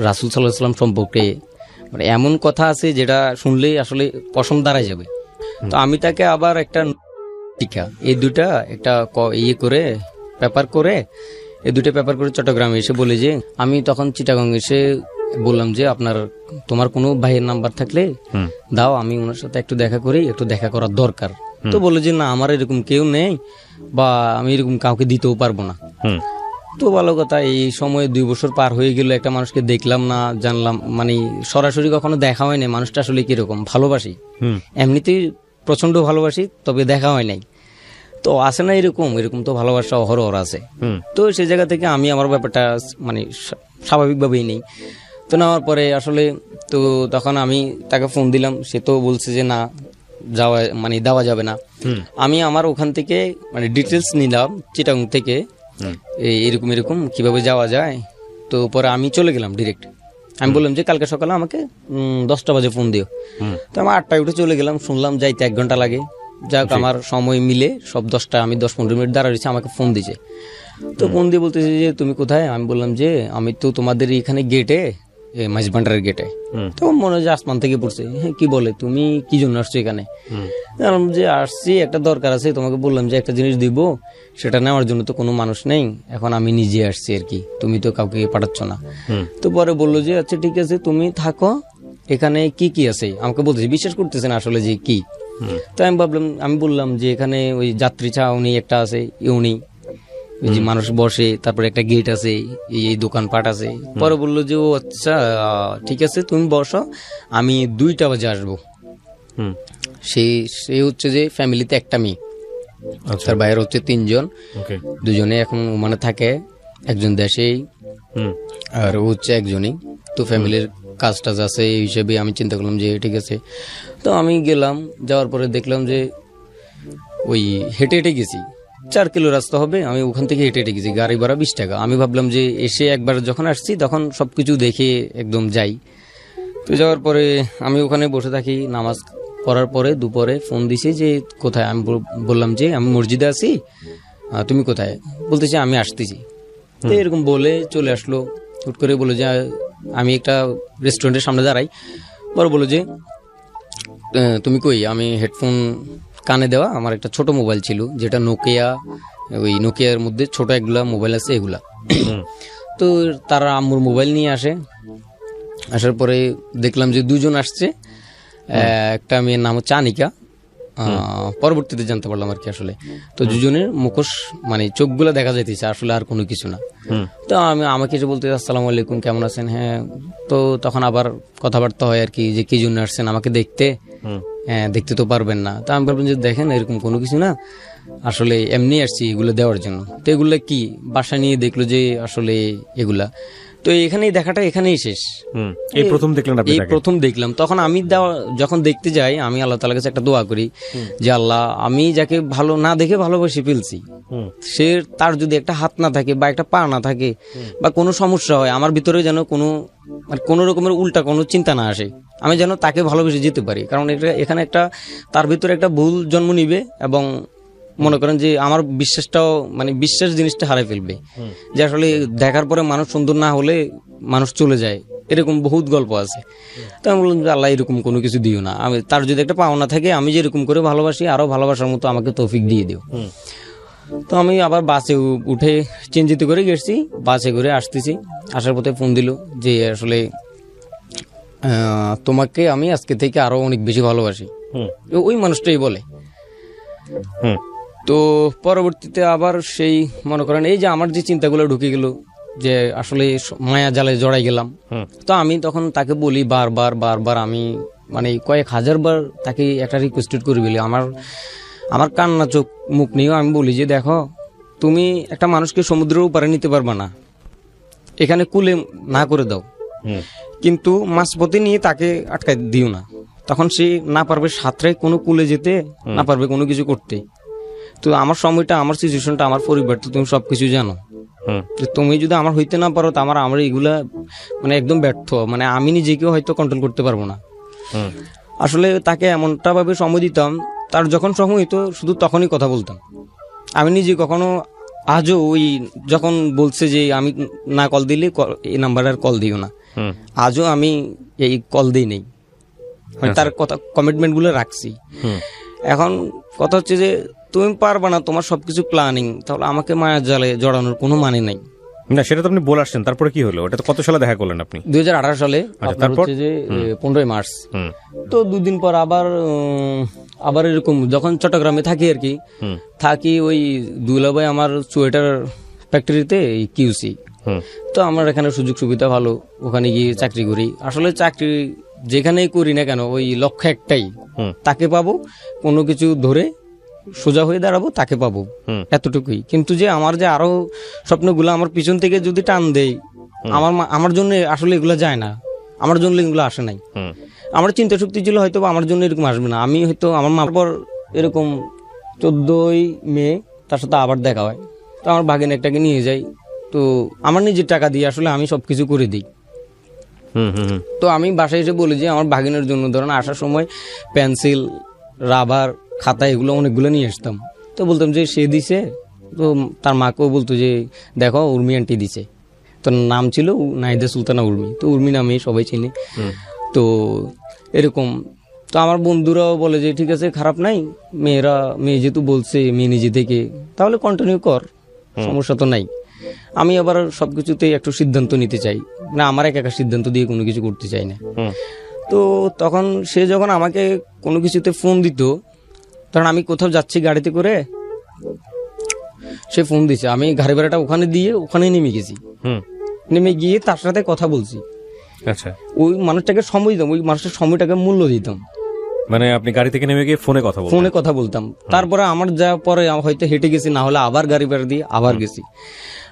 রাসূল সাল্লাল্লাহু আলাইহি ওয়াসাল্লাম সম্পর্কে, মানে এমন কথা আছে যেটা শুনলেই আসলে পশম দাঁড়ায় যাবে। তো আমি তাকে আবার একটা টিকা এই দুটা একটা করে পেপার করে চট্টগ্রামে এসে বলে যে, আমি তখন চিটাগং এসে বললাম যে তোমার কোনো ভাইয়ের নাম্বার থাকলে দাও, আমি ওনার সাথে একটু দেখা করার দরকার। তো বলে যে না, আমার এরকম কেউ নেই, বা আমি এরকম কাউকে দিতেও পারবো না। তো ভালো কথা, এই সময়ে 2 বছর পার হয়ে গেল, একটা মানুষকে দেখলাম না, জানলাম, মানে সরাসরি কখনো দেখা হয় নাই, মানুষটা আসলে কিরকম ভালোবাসি, এমনিতেই প্রচন্ড ভালোবাসি, তবে দেখা হয় নাই। তো আসে না এরকম তো ভালোবাসা অহরহ আছে। তো সেই জায়গা থেকে আমি আমার ব্যাপারটা মানে স্বাভাবিকভাবেই নেই। তো নেওয়ার পরে আসলে তো তখন আমি তাকে ফোন দিলাম, সে তো বলছে যে না, দেওয়া যাবে না। আমি আমার ওখান থেকে মানে ডিটেলস নিলাম চিটাগং থেকে, এরকম কিভাবে যাওয়া যায়। তো পরে আমি চলে গেলাম ডিরেক্ট, আমি বললাম যে কালকে সকালে আমাকে 10টা বাজে ফোন দিও। তো আমি 8টায় উঠে চলে গেলাম, শুনলাম যাইতে 1 ঘন্টা লাগে। যাক, আমার সময় মিলে সব 10টা, আমি 10-15 মিনিট দাঁড়া রয়েছি, আমাকে ফোন দিছে। তো ফোন দিয়ে বলতেছে যে তুমি কোথায়, আমি বললাম যে আমি তো তোমাদের এখানে গেটে, মাইজভান্ডারের গেটে। তো মনে হয় যে আসমান থেকে পড়ছে, হ্যাঁ কি বলে, তুমি কি জন্য আসছো এখানে? যে আসছি একটা দরকার আছে, তোমাকে বললাম যে একটা জিনিস দিব, সেটা নেওয়ার জন্য তো কোনো মানুষ নেই, এখন আমি নিজে আসছি আর কি, তুমি তো কাউকে পাঠাচ্ছ না। তো পরে বললো যে আচ্ছা ঠিক আছে, তুমি থাকো, এখানে কি আছে আমাকে বলতেছে, বিশ্বাস করতেছে না আসলে যে কি। তো আমি বললাম যে এখানে ওই যাত্রী ছাউনি একটা আছে, ইউনি, ওই যে মানুষ বসে, তারপরে একটা গেট আছে, এই দোকানপাট আছে। পরে বললো যে ও আচ্ছা ঠিক আছে, তুমি বসো, আমি 2টা বাজে আসবো। সে হচ্ছে যে ফ্যামিলিতে একটা মেয়ে, তার বাইরে হচ্ছে 3 জন, 2জনে এখন ওমানে থাকে, একজন দেশেই, আর ও হচ্ছে একজনই। তো ফ্যামিলির কাজ টাজ আছে, এই হিসেবে আমি চিন্তা করলাম যে ঠিক আছে। তো আমি গেলাম, যাওয়ার পরে দেখলাম যে ওই হেঁটে গেছি, 4 কিলো রাস্তা হবে, আমি ওখান থেকে হেঁটে গেছি, গাড়ি ভাড়া 20 টাকা। আমি ভাবলাম যে এসে একবার যখন আসছি তখন সবকিছু দেখে একদম যাই। তো যাওয়ার পরে আমি ওখানে বসে থাকি, নামাজ পড়ার পরে দুপুরে ফোন দিছি যে কোথায়, আমি বললাম যে আমি মসজিদে আছি, তুমি কোথায়? বলতেছি আমি আসতেছি। তো এরকম বলে চলে আসলো। হুট করে বলে যে আমি একটা রেস্টুরেন্টের সামনে দাঁড়াই, পরে বলো যে তুমি কই? আমি হেডফোন কানে দেওয়া আমার একটা ছোট মোবাইল ছিল, যেটা নোকিয়া, ওই নোকিয়ার মধ্যে ছোট একগুলা মোবাইল আছে এগুলা। তো তারা আম্মুর মোবাইল নিয়ে আসে। আসার পরে দেখলাম যে দুজন আসছে, একটা মেয়ের নাম হচ্ছে আনিকা, পরবর্তীতে জানতে পারলাম আর কি আসলে। তো দুজনের মুখোশ মানে চোখগুলো দেখা যাইতেছে, আসলে আর কোনো কিছু না। তো আমাকে এসে বলতে আসসালামু আলাইকুম, কেমন আছেন? হ্যাঁ। তো তখন আবার কথাবার্তা হয় আর কি, যে কি জন্য আসছেন আমাকে দেখতে? হ্যাঁ, দেখতে তো পারবেন না। তো আমি বলবেন যে দেখেন এরকম কোনো কিছু না, আসলে এমনি আসছি এগুলো দেওয়ার জন্য। তো এগুলা কি? বাসা নিয়ে দেখলো যে আসলে এগুলা। তো এখানেই দেখাটা এখানেই শেষ। এই প্রথম দেখলেন আপনি? এই প্রথম দেখলাম। তখন আমি যখন দেখতে যাই, আমি আল্লাহ তাআলার কাছে একটা দোয়া করি যে আল্লাহ, আমি যাকে ভালো না দেখে ভালোবাসি ফেলছি, সে তার যদি একটা হাত না থাকে বা একটা পা না থাকে বা কোনো সমস্যা হয়, আমার ভিতরে যেন কোনো রকমের উল্টা কোনো চিন্তা না আসে, আমি যেন তাকে ভালোবেসে যেতে পারি। কারণ এখানে একটা তার ভিতরে একটা ভুল জন্ম নিবে এবং মনে করেন যে আমার বিশ্বাসটাও মানে বিশ্বাস জিনিসটা হারাই ফেলবে, যে আসলে দেখার পরে মানুষ সুন্দর না হলে মানুষ চলে যায়, এরকম বহুত গল্প আছে। তো আমি বললাম যে আল্লাহ এরকম কোনো কিছু দিও না, আমি তার যদি একটা পাওনা থাকে, আমি যেরকম করে ভালোবাসি আরো ভালোবাসার মতো আমাকে তৌফিক দিয়ে দিও। তো আমি আবার বাসে উঠে চিন্তিত করে গেছি, বাসে করে আসতেছি। আসার পথে ফোন দিল যে আসলে তোমাকে আমি আজকে থেকে আরো অনেক বেশি ভালোবাসি। ওই মানুষটাই বলে। তো পরবর্তীতে আবার সেই মনে করেন এই যে আমার যে চিন্তাগুলো ঢুকে গেল, যে আসলে মায়া জালে জড়াই গেলাম। তো আমি তখন তাকে বলি বারবার, আমি মানে কয়েক হাজার বার তাকে একটা রিকোয়েস্টেড করে বলি, আমার কান্না চোখ মুখ নিয়েও আমি বলি যে দেখো, তুমি একটা মানুষকে সমুদ্রের উপরে নিতে পারবা না, এখানে কুলে না করে দাও, কিন্তু মাঝপথে নিয়ে তাকে আটকাই দিও না। তখন সে না পারবে সাঁতরে কোনো কুলে যেতে, না পারবে কোনো কিছু করতে। তো আমার সময়টা, আমার সিচুয়েশনটা, আমার পরিবার তো তুমি সবকিছু জানো। তুমি যদি আমার হইতে না পারো, তো আমার এগুলা মানে একদম ব্যর্থ, মানে আমি নিজেকেও হয়তো কন্ট্রোল করতে পারবো না। আসলে তাকে এমনটা ভাবে সময় দিতাম, তার যখন সময় হইতো শুধু তখনই কথা বলতাম। আমি নিজে কখনো আজও ওই যখন বলছে যে আমি না কল দিলে এই নাম্বারে আর কল দিও না, আজও আমি এই কল দিই নেই, মানে তার কথা কমিটমেন্ট গুলো রাখছি। এখন কথা হচ্ছে যে তুমি পারবা না, তোমার সবকিছু প্ল্যানিং, তাহলে আমাকে মায়ার জালে জড়ানোর কোনো মানে নাই। না, সেটা তো আপনি বলে আসছেন, তারপরে কি হলো? ওটা তো কত সালে দেখা করলেন আপনি? 2018 সালে, হচ্ছে যে 15 মার্চ। তো দুদিন পর আবার এরকম যখন চট্টগ্রামে থাকি আর কি, থাকি ওই দুলাভাই আমার সোয়েটার ফ্যাক্টরিতে কিউসি। তো আমার এখানে সুযোগ সুবিধা ভালো, ওখানে গিয়ে চাকরি করি। আসলে চাকরি যেখানেই করি না কেন, ওই লক্ষ্য একটাই, তাকে পাবো, কোনো কিছু ধরে সোজা হয়ে দাঁড়াবো, তাকে পাবো, এতটুকুই। কিন্তু যে আমার যে আরো স্বপ্নগুলো আমার পিছন থেকে যদি টান দেয়, আমার জন্য আসলে এগুলো যায় না, আমার জন্য এগুলো আসে নাই। আমার চিন্তা শক্তি ছিল হয়তো আমার জন্য এরকম আসবে না। আমি হয়তো আমার মার পর এরকম 14ই মে তার সাথে আবার দেখা হয়। তো আমার ভাগিন একটাকে নিয়ে যাই, তো আমার নিজের টাকা দিয়ে আসলে আমি সবকিছু করে দিই। তো আমি বাসায় এসে বলি যে আমার ভাগিনের জন্য ধরেন আসার সময় পেন্সিল, রাবার, খাতা এগুলো অনেকগুলো নিয়ে আসতাম। তো বলতাম যে সে দিছে, তো তার মাকেও বলতো যে দেখো উর্মি আন্টি দিছে। তো নাম ছিল নাহিদা সুলতানা উর্মি, তো উর্মি নামে সবাই চিনি। তো এরকম। তো আমার বন্ধুরাও বলে যে ঠিক আছে, খারাপ নাই, মেয়ে যেহেতু বলছে, মেয়ে নিজে থেকে, তাহলে কন্টিনিউ কর, সমস্যা তো নাই। আমি আবার সবকিছুতেই একটু সিদ্ধান্ত নিতে চাই না, আমার একা সিদ্ধান্ত দিয়ে কোনো কিছু করতে চাই না। তো তখন সে যখন আমাকে কোনো কিছুতে ফোন দিত, কারণ আমি কোথাও যাচ্ছি গাড়িতে করে, সে ফোন দিছে, আমি গাড়ি ভাড়াটা ওখানে দিয়ে ওখানে নেমে গেছি, নেমে গিয়ে তার সাথে কথা বলছি। আচ্ছা, ওই মানুষটাকে সময় দিতাম, ওই মানুষটার সময়টাকে মূল্য দিতাম। মানে আপনি গাড়ি থেকে নেমে গিয়ে ফোনে কথা বলতাম। তারপরে আমার যা পরে হয়তো হেঁটে গেছি, না হলে আবার গাড়ি ভাড়া দিয়ে আবার গেছি।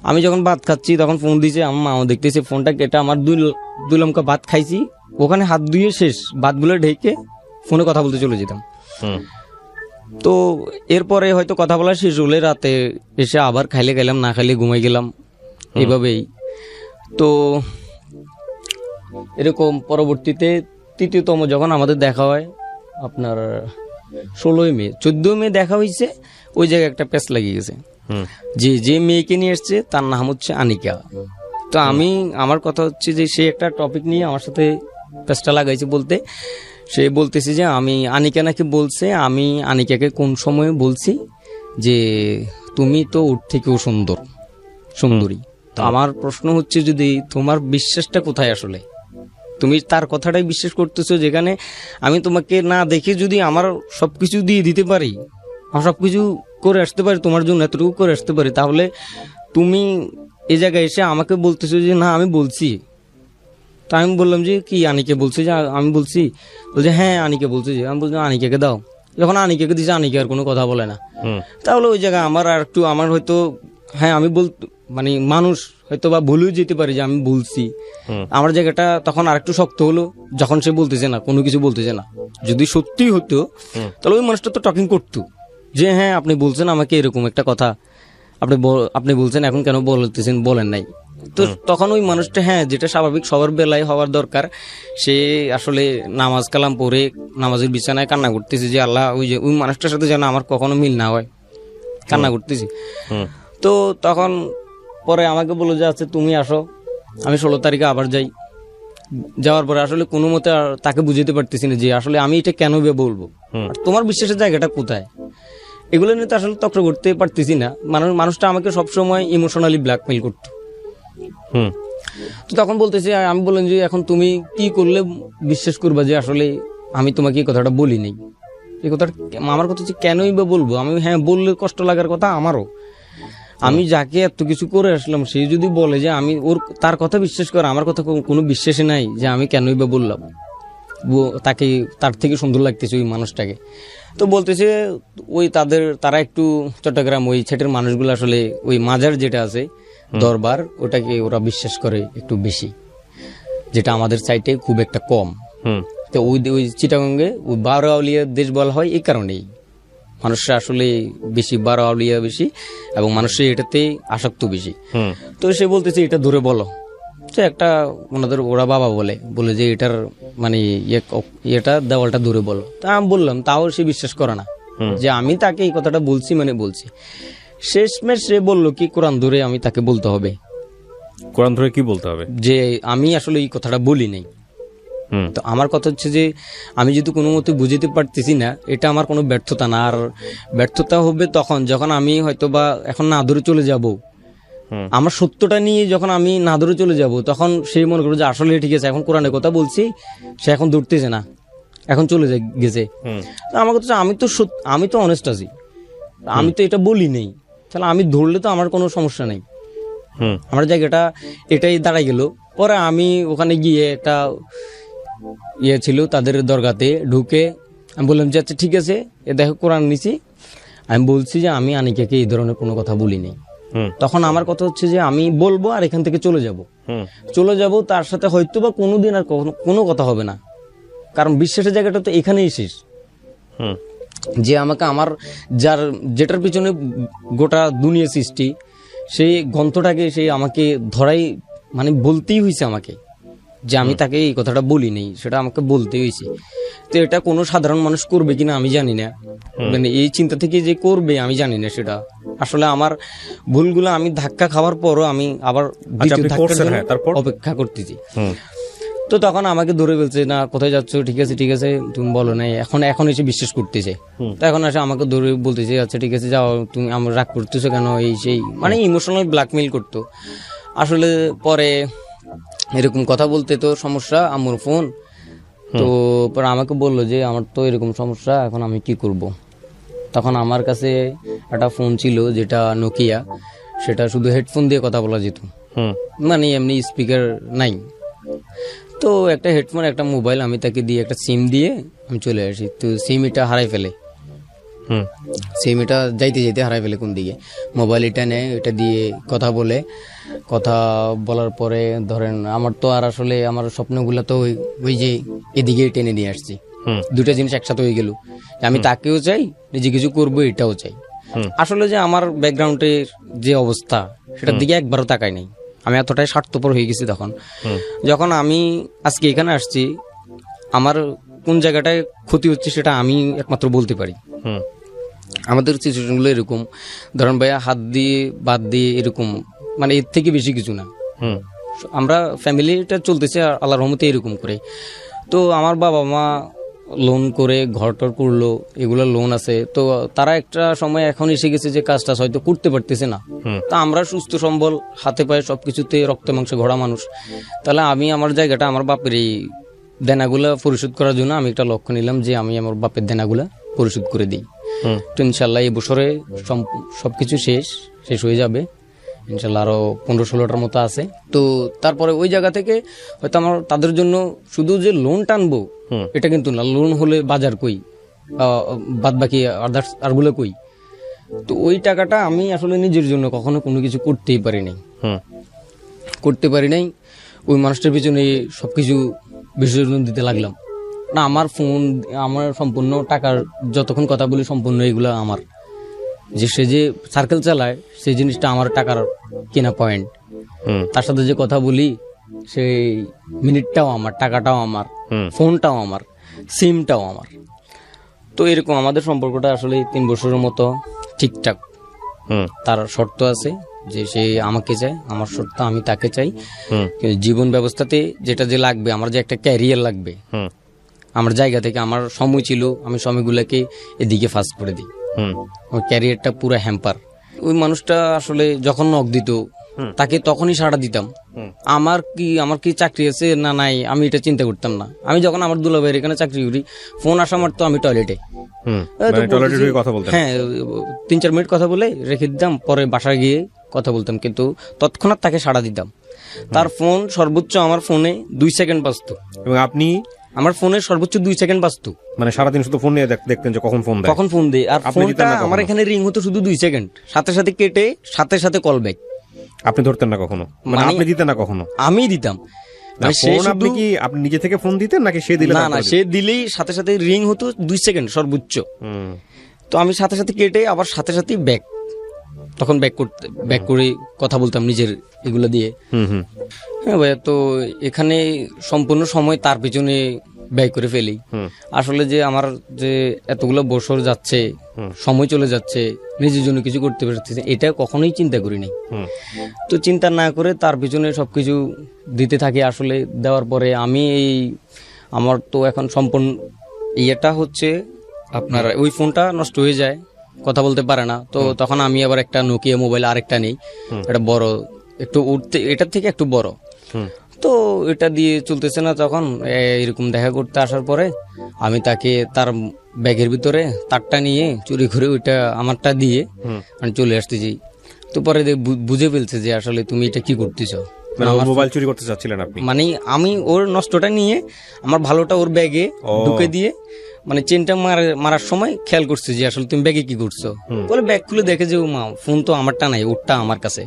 আমি যখন ভাত খাচ্ছি তখন ফোন দিয়েছে আম্মা, দেখতেছি ফোনটা কেটে আমার দুই লম্কা ভাত খাইছি, ওখানে হাত ধুয়ে শেষ, ভাতগুলো ঢেকে ফোনে কথা বলতে চলে যেতাম। তো এরপরে হয়তো কথা বলা শেষ হলে রাতে এসে আবার খাইলে খাইলাম, না খাইলে ঘুমাই গেলাম, এভাবেই। তো এরকম পরবর্তীতে তৃতীয়তম যখন আমাদের দেখা হয় আপনার 16ই মে, 14 মে দেখা হয়েছে, ওই জায়গায় একটা প্যাচ লাগিয়ে গেছে। যে যে মেয়েকে নিয়ে এসছে তার নাম হচ্ছে আনিকা। তো আমার কথা হচ্ছে যে সে একটা টপিক নিয়ে আমার সাথে পেস্টা লাগাইছে, বলতে সে বলতেছে যে আমি আনিকা নাকি বলছে, আমি আনিকাকে কোন সময়ে বলছি যে তুমি তো ওর থেকেও সুন্দরী। তো আমার প্রশ্ন হচ্ছে, যদি তোমার বিশ্বাসটা কোথায়? আসলে তুমি তার কথাটাই বিশ্বাস করতেছো, যেখানে আমি তোমাকে না দেখে যদি আমার সবকিছু দিয়ে দিতে পারি, আমার সবকিছু করে আসতে পারি তোমার জন্য, এতটুকু করে আসতে পারি, তাহলে তুমি এই জায়গায় এসে আমাকে বলতেছো যে না আমি বলছি। তো আমি বললাম যে কি আনিকে বলছে? যে আমি বলছি। বলছে হ্যাঁ আনিকে বলছে। যে আমি বলছি আনিকাকে দাও। যখন আনিকাকে দিছে, আনিকা আর কোনো কথা বলে না। তাহলে ওই জায়গায় আমার হয়তো হ্যাঁ আমি মানে মানুষ হয়তো বা ভুলেও যেতে পারে যে আমি বলছি। আমার জায়গাটা তখন আরেকটু শক্ত হলো যখন সে বলতেছে না, কোনো কিছু বলতেছে না। যদি সত্যি হতো তাহলে ওই মানুষটা তো টকিং করতো যে হ্যাঁ আপনি বলছেন আমাকে এরকম একটা কথা, আপনি বলছেন, এখন কেন বলতেছেন, বলেন নাই। তো তখন ওই মানুষটা হ্যাঁ যেটা স্বাভাবিক সবার বেলায় হওয়ার দরকার, সে আসলে নামাজ কালাম পড়ে নামাজের বিছানায় কান্না করতেছে যে আল্লাহ ওই মানুষটার সাথে যেন আমার কখনো মিল না হয়, কান্না করতেছি। তো তখন পরে আমাকে বললো যে আচ্ছা তুমি আসো, আমি 16 তারিখে আবার যাই। যাওয়ার পরে আসলে কোনো মতে তাকে বুঝাতে পারতেছি না যে আসলে আমি এটা কেন বলবো, আর তোমার বিশ্বাসের জায়গাটা কোথায়, এগুলো নিয়ে তো আসলে তর্ক করতে পারতেছি না। মানুষটা আমাকে সবসময় ইমোশনালি ব্ল্যাকমেইল করতো। তো তখন বলতেছি, আমি বললাম যে এখন তুমি কি করলে বিশ্বাস করবা যে আসলে আমি তোমাকে এই কথাটা বলি নাই? এই কথাটা আমার কথা হচ্ছে কেনই বা বলবো? আমি হ্যাঁ বললে কষ্ট লাগার কথা আমারও। আমি যাকে এত কিছু করে আসলাম, সে যদি বলে যে আমি তার কথা বিশ্বাস করে, আমার কথা কোনো বিশ্বাসে নাই, যে আমি কেনই বা বললাম তাকে, তার থেকে সুন্দর লাগতেছে ওই মানুষটাকে। তো বলতেছে ওই তারা একটু চট্টগ্রাম ওই ছেটের মানুষগুলো আসলে ওই মাজার যেটা আছে দরবার, ওটাকে ওরা বিশ্বাস করে একটু বেশি, যেটা আমাদের সাইটে খুব একটা কম। তো ওই চিটাগঙ্গে ওই 12 আউলিয়ার দেশ বলা হয় এই কারণেই, মানুষরা আসলে বেশি 12 আউলিয়া বেশি এবং মানুষের এটাতে আসক্ত বেশি। তো সে বলতেছে এটা ধরে বলো, তো একটা ওরা বাবা বলে যে এটার মানে এটা দেওয়ালটা ধরে বলো। তা আমি বললাম, তাও সে বিশ্বাস করে না যে আমি তাকে এই কথাটা বলছি, মানে বলছি। শেষমেশ সে বললো কি কোরআন ধরে আমি তাকে বলতে হবে। কোরআন ধরে কি বলতে হবে? যে আমি আসলে এই কথাটা বলি নাই। তো আমার কথা হচ্ছে যে আমি যদি কোনো মতে বুঝতে পারতেছি না, এটা আমার কোনো ব্যর্থতা না। আর ব্যর্থতা হবে তখন যখন আমি হয়তো বা এখন না ধরে চলে যাব, আমার সত্যটা নিয়ে যখন আমি না ধরে চলে যাব, তখন সেই মনে করবো যে আসলে ঠিক আছে, এখন কোরআনের কথা বলছি, সে এখন ধরতেছে না, এখন চলে গেছে। আমার কথা আমি তো অনেস্ট আছি, আমি তো এটা বলি নেই, তাহলে আমি ধরলে তো আমার কোনো সমস্যা নেই। আমার জায়গাটা এটাই দাঁড়াই গেল। পরে আমি ওখানে গিয়ে একটা ছিল তাদের দরগাতে ঢুকে আমি বললাম যে আচ্ছা ঠিক আছে, দেখো কোরআন নিছি, আমি বলছি যে আমি আনিকাকে এই ধরনের কোনো কথা বলি নেই। তখন আমার কথা হচ্ছে যে আমি বলবো আর এখান থেকে চলে যাব, তার সাথে হয়তো বা কোনোদিন আর কোনো কথা হবে না, কারণ বিশ্বাসের জায়গাটা তো এখানেই শেষ। যে আমাকে যেটার পিছনে গোটা দুনিয়া সৃষ্টি, সেই গ্রন্থটাকে সে আমাকে ধরাই মানে বলতেই হয়েছে আমাকে, যে আমি তাকে এই কথাটা বলি নেই, সেটা আমাকে বলতে হয়েছে। তো এটা কোনো সাধারণ মানুষ করবে কিনা আমি জানি না, মানে এই চিন্তা থেকে যে করবে আমি জানি না। সেটা আসলে আমার ভুলগুলো আমি ধাক্কা খাওয়ার পরও আমি আবার অপেক্ষা করতেছি। তো তখন আমাকে ধরে বলছে না কোথায় যাচ্ছ, ঠিক আছে তুমি বলো না, এখন এসে বিশ্বাস করতেছে। তো এখন এসে আমাকে ধরে বলতেছে আচ্ছা ঠিক আছে যাও, তুমি আমার রাগ করতেছো কেন, এই সেই মানে ইমোশনাল ব্ল্যাকমেইল করতো। আসলে পরে এরকম কথা বলতে তো সমস্যা, আমার ফোন তো পরে আমাকে বললো যে আমার তো এরকম সমস্যা, এখন আমি কি করব। তখন আমার কাছে একটা ফোন ছিল যেটা নোকিয়া, সেটা শুধু হেডফোন দিয়ে কথা বলা যেত, মানে এমনি স্পিকার নাই। তো একটা হেডফোন একটা মোবাইল আমি তাকে দিয়ে একটা সিম দিয়ে আমি চলে আসি। তো সিম এটা হারাই ফেলে, সিম এটা যাইতে হারাই ফেলে কোন দিকে, মোবাইল এটা নেয়, এটা দিয়ে কথা বলার পরে ধরেন আমার তো আর আসলে আমার স্বপ্নগুলো তো ওই যে এদিকে টেনে নিয়ে আসছি, দুটা জিনিস একসাথে হয়ে গেল, আমি তাকেও চাই, নিজে কিছু করবো এটাও চাই। আসলে যে আমার ব্যাকগ্রাউন্ডের যে অবস্থা সেটার দিকে একবারও তাকাই নাই, আমি এতটাই স্বার্থপর হয়ে গেছি। তখন যখন আমি আজকে এখানে আসছি, আমার কোন জায়গাটায় ক্ষতি হচ্ছে সেটা আমি একমাত্র বলতে পারি। আমাদের সিচুয়েশনগুলো এরকম, ধরেন ভাইয়া হাত দিয়ে বাদ দিয়ে এরকম, মানে এর থেকে বেশি কিছু না। হুম আমরা ফ্যামিলিটা চলতেছে আল্লাহর রহমতে এরকম করে। তো আমার বাবা মা লোন করে ঘর টর করলো, এগুলো লোন আছে, তো তারা একটা সময় এখন এসে গেছে যে কাজটা হয়তো করতে পারতেছে না। তা আমরা সুস্থ সম্বল, হাতে পায়ে সবকিছুতে রক্ত মাংসে ঘোড়া মানুষ, তাহলে আমি আমার জায়গাটা আমার বাপের এই দেনাগুলা পরিশোধ করার জন্য আমি একটা লক্ষ্য নিলাম যে আমি আমার বাপের দেনাগুলা পরিশোধ করে দিই। তো ইনশাল্লাহ এই বছরে সবকিছু শেষ হয়ে যাবে ইনশাল্লাহ। আরো 15-16টার মতো আছে। তো তারপরে ওই জায়গা থেকে হয়তো আমার তাদের জন্য শুধু যে লোন টানবো এটা কিন্তু না, লোন হলে বাজার কই, বাদ বাকি আদার্স আরগুলো কই। তো ওই টাকাটা আমি আসলে নিজের জন্য কখনো কোনো কিছু করতেই পারি নাই। ওই মানুষটার পিছনে সবকিছু বিসর্জন দিতে লাগলাম না। আমার ফোন, আমার সম্পূর্ণ টাকার যতক্ষণ কথা বলি সম্পূর্ণ এগুলো আমার, যে সে যে সার্কেল চালায় সেই জিনিসটা আমার টাকার কেনা পয়েন্ট। তার সাথে যে কথা বলি সেই মিনিটটাও আমার, টাকাটাও আমার, ফোনটাও আমার, সিমটাও আমার। তো এরকম আমাদের সম্পর্কটা আসলে 3 বছরের মতো ঠিকঠাক। তার শর্ত আছে যে সে আমাকে চায়, আমার শর্ত আমি তাকে চাই। জীবন ব্যবস্থাতে যেটা যে লাগবে, আমার যে একটা ক্যারিয়ার লাগবে, আমার জায়গা থেকে আমার সময় ছিল, আমি সময়গুলোকে এদিকে ফাস্ট করে দিই। আমার ক্যারিয়ারটা পুরো হ্যাম্পার। ওই মানুষটা আসলে যখন নক দিত তাকে তখনই সাড়া দিতাম। আমার কি চাকরি আছে না নাই আমি এটা চিন্তা করতাম না। আমি যখন আমার দুলাভাইয়ের এখানে চাকরি করি, ফোন আসা মারতো আমি টয়লেটে, হ্যাঁ 3-4 মিনিট কথা বলে রেখে দিতাম, পরে বাসায় গিয়ে কথা বলতাম, কিন্তু তৎক্ষণাৎ তাকে সাড়া দিতাম। তার ফোন সর্বোচ্চ আমার ফোনে 2 সেকেন্ড বাজতো, এবং আপনি আমার ফোনে সর্বোচ্চ 2 সেকেন্ড বাজতো। মানে সারাদিন শুধু ফোন নিয়ে দেখতেন যে কখন ফোন দেয়। আর ফোনটা আমার এখানে রিং হতো শুধু 2 সেকেন্ড, সাথে সাথে কেটে সাথে কল ব্যাক। আপনি ধরতেন না কখনো? মানে আপনি দিতেন না কখনো? আমি দিতাম। আপনি নিজে থেকে ফোন দিতেন নাকি সে দিলে? না, সে দিলেই সাথে সাথে রিং হতো 2 সেকেন্ড সর্বোচ্চ। তো আমি সাথে সাথে কেটে আবার সাথে সাথে ব্যাক, তখন ব্যাক করে কথা বলতাম নিজের এগুলো দিয়ে। হ্যাঁ ভাইয়া, তো এখানে সম্পূর্ণ সময় তার পিছনে ব্যয় করে ফেলি। আসলে যে আমার যে এতগুলো বছর যাচ্ছে, সময় চলে যাচ্ছে, নিজের জন্য কিছু করতে পারছি, এটা কখনোই চিন্তা করিনি। তো চিন্তা না করে তার পিছনে সবকিছু দিতে থাকি। আসলে দেওয়ার পরে আমি আমার তো এখন সম্পূর্ণ ইয়েটা হচ্ছে আপনার ওই ফোনটা নষ্ট হয়ে যায়, কথা বলতে পারে না। তো তখন আমি আবার একটা নোকিয়া মোবাইল আরেকটা নেই, এটা বড়, একটু উঠতে, এটার থেকে একটু বড়। তো এটা দিয়ে চলতেছে না। তখন এরকম দেখা করতে আসার পরে আমি তাকে তার ব্যাগের ভিতরে তারটা নিয়ে চুরি করে ওইটা আমারটা দিয়ে আমি চলে আসতেছি। তো পরে বুঝে ফেলছে যে আসলে তুমি এটা কি করতেছো, মোবাইল চুরি করতে চাচ্ছিলেন আপনি? মানে আমি ওর নষ্টটা নিয়ে আমার ভালোটা ওর ব্যাগে ঢুকে দিয়ে, মানে চেনটা মারার সময় খেয়াল করছে যে আসলে তুমি ব্যাগে কি করছো। বলে ব্যাগ খুলে দেখে যে মা ফোন তো আমারটা নাই, ওরটা আমার কাছে,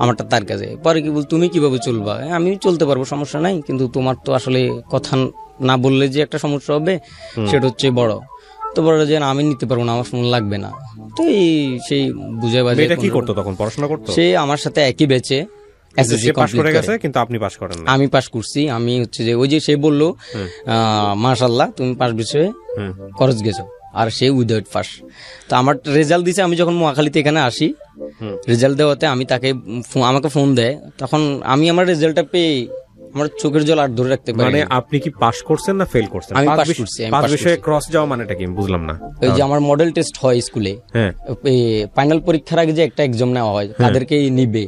আমারটা তার কাছে। পরে কি বল, তুমি কিভাবে চলবা? আমি চলতে পারবো, সমস্যা নাই, কিন্তু তোমার তো আসলে কথা না বললে যে একটা সমস্যা হবে সেটা হচ্ছে বড়। তো বড় যে আমি নিতে পারবো না, আমার ফোন লাগবে না। তো সেই বুঝে বাজে। এটা কি করতো তখন? পড়াশোনা করতো? সে আমার সাথে একই ব্যাচে আমি পাস করছি। আমি হচ্ছে যে ওই যে সে বললো মাশাআল্লাহ তুমি পাস বিষয়ে খরচ গেছো, আর সে উইদাউট পাস। তো আমার রেজাল্ট দিছে, আমি যখন মহাখালীতে এখানে আসি, রেজাল্ট দেওয়াতে আমি তাকে, আমাকে ফোন দেয়, তখন আমি আমার রেজাল্টটা পেয়ে আমার চোখের জল আর ধরে রাখতে পারি। মানে আপনি কি পাস করছেন না ফেল করছেন? আমি পাস করছি। পাস বিষয়ে ক্রস যাওয়া মানেটা কি আমি বুঝলাম না। ওই যে আমার মডেল টেস্ট হয় স্কুলে, ফাইনাল পরীক্ষার আগে যে একটা এক্সাম নেওয়া হয়, তাদেরকে নিবে,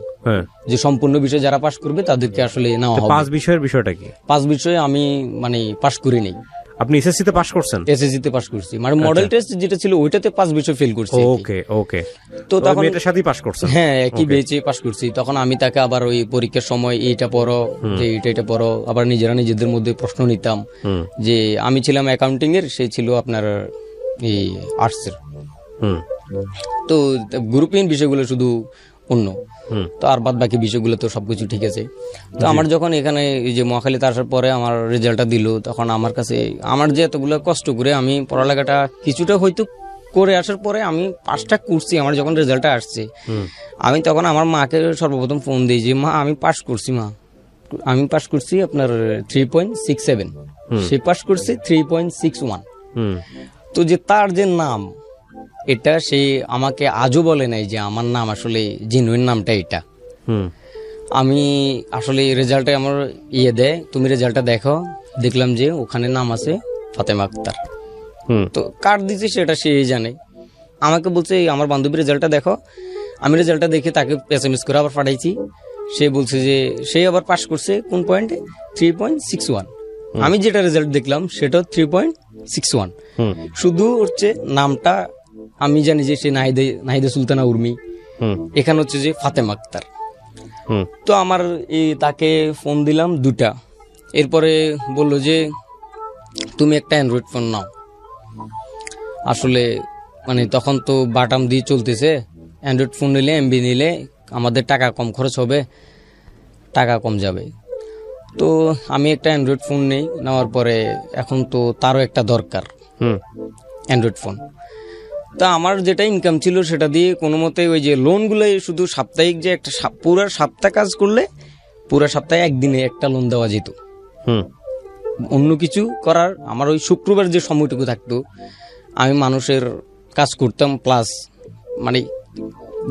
যে সম্পূর্ণ বিষয় যারা পাস করবে তাদেরকে আসলে নেওয়া হবে। 5 বিষয়ের বিষয়টা কি? 5 বিষয়ে আমি মানে পাস করি নাই। আপনি এসএসসি তে পাস করছেন? এসএসসি তে পাস করছি, মানে মডেল টেস্ট যেটা ছিল ওইটাতে 5 বিষয় ফেল করছি। ওকে। তো তখন এটার সাথেই পাস করছেন? হ্যাঁ, একই বেচে পাস করছি। তখন আমি তাকে আবার ওই পরীক্ষার সময় এইটা পড়ো, যে এটা পড়ো, আবার নিজেদের মধ্যে প্রশ্ন নিতাম। যে আমি ছিলাম অ্যাকাউন্টিং এর, সে ছিল আপনার এই আর্টস এর। তো গ্রুপিং বিষয়গুলো শুধু অন্য, তো আর বাদ বাকি বিষয়গুলো তো সবকিছু ঠিক আছে। তো আমার যখন এখানে এই যে মহাখালীতে আসার পরে আমার রেজাল্টটা দিল, তখন আমার কাছে আমার যে এতগুলো কষ্ট করে আমি পড়ালেখাটা কিছুটা হয়তো করে আসার পরে আমি পাসটা করছি, আমার যখন রেজাল্টটা আসছে, আমি তখন আমার মাকে সর্বপ্রথম ফোন দিই যে মা আমি পাস করছি, মা আমি পাস করছি আপনার 3.67, সে পাস করছে 3.61। তো যে তার যে নাম, এটা সে আমাকে আজও বলে নাই যে আমার নাম আসলে জেনুইন নামটা এটা। হুম আমি আসলে রেজাল্টে আমার দেয়, তুমি রেজাল্টটা দেখো, দেখলাম যে ওখানে নাম আছে ফাতেমা আক্তার। হুম তো কার দিচ্ছে সেটা সে জানে। আমাকে বলছে আমার বান্ধবীর রেজাল্টটা দেখো, আমি রেজাল্টটা দেখে তাকে SMS করে আবার পাঠাইছি। সে বলছে যে সে আবার পাস করছে কোন পয়েন্টে, 3.61। আমি যেটা রেজাল্ট দেখলাম সেটা 3.61। হুম শুধু হচ্ছে নামটা আমি জানি যে সে নাহিদা সুলতানা উর্মি, এখানে হচ্ছে যে ফাতেমা আক্তার। হুম তো আমার তাকে ফোন দিলাম 2টা। এরপরে বললো যে তুমি একটা অ্যান্ড্রয়েড ফোন নাও। আসলে মানে তখন তো বাটাম দিয়ে চলতেছে, অ্যান্ড্রয়েড ফোন নিলে এমবি নিলে আমাদের টাকা কম খরচ হবে, টাকা কম যাবে। তো আমি একটা অ্যান্ড্রয়েড ফোন নেই, নেওয়ার পরে এখন তো তারও একটা দরকার হুম অ্যান্ড্রয়েড ফোন। তা আমার যেটা ইনকাম ছিল সেটা দিয়ে কোনো মতে ওই যে লোনগুলো শুধু সাপ্তাহিক যে একটা পুরো সপ্তাহ কাজ করলে পুরো সপ্তাহে একদিনে একটা লোন দেওয়া যেত। হুম অন্য কিছু করার আমার ওই শুক্রবার যে সময়টুকু থাকতো আমি মানুষের কাজ করতাম, প্লাস মানে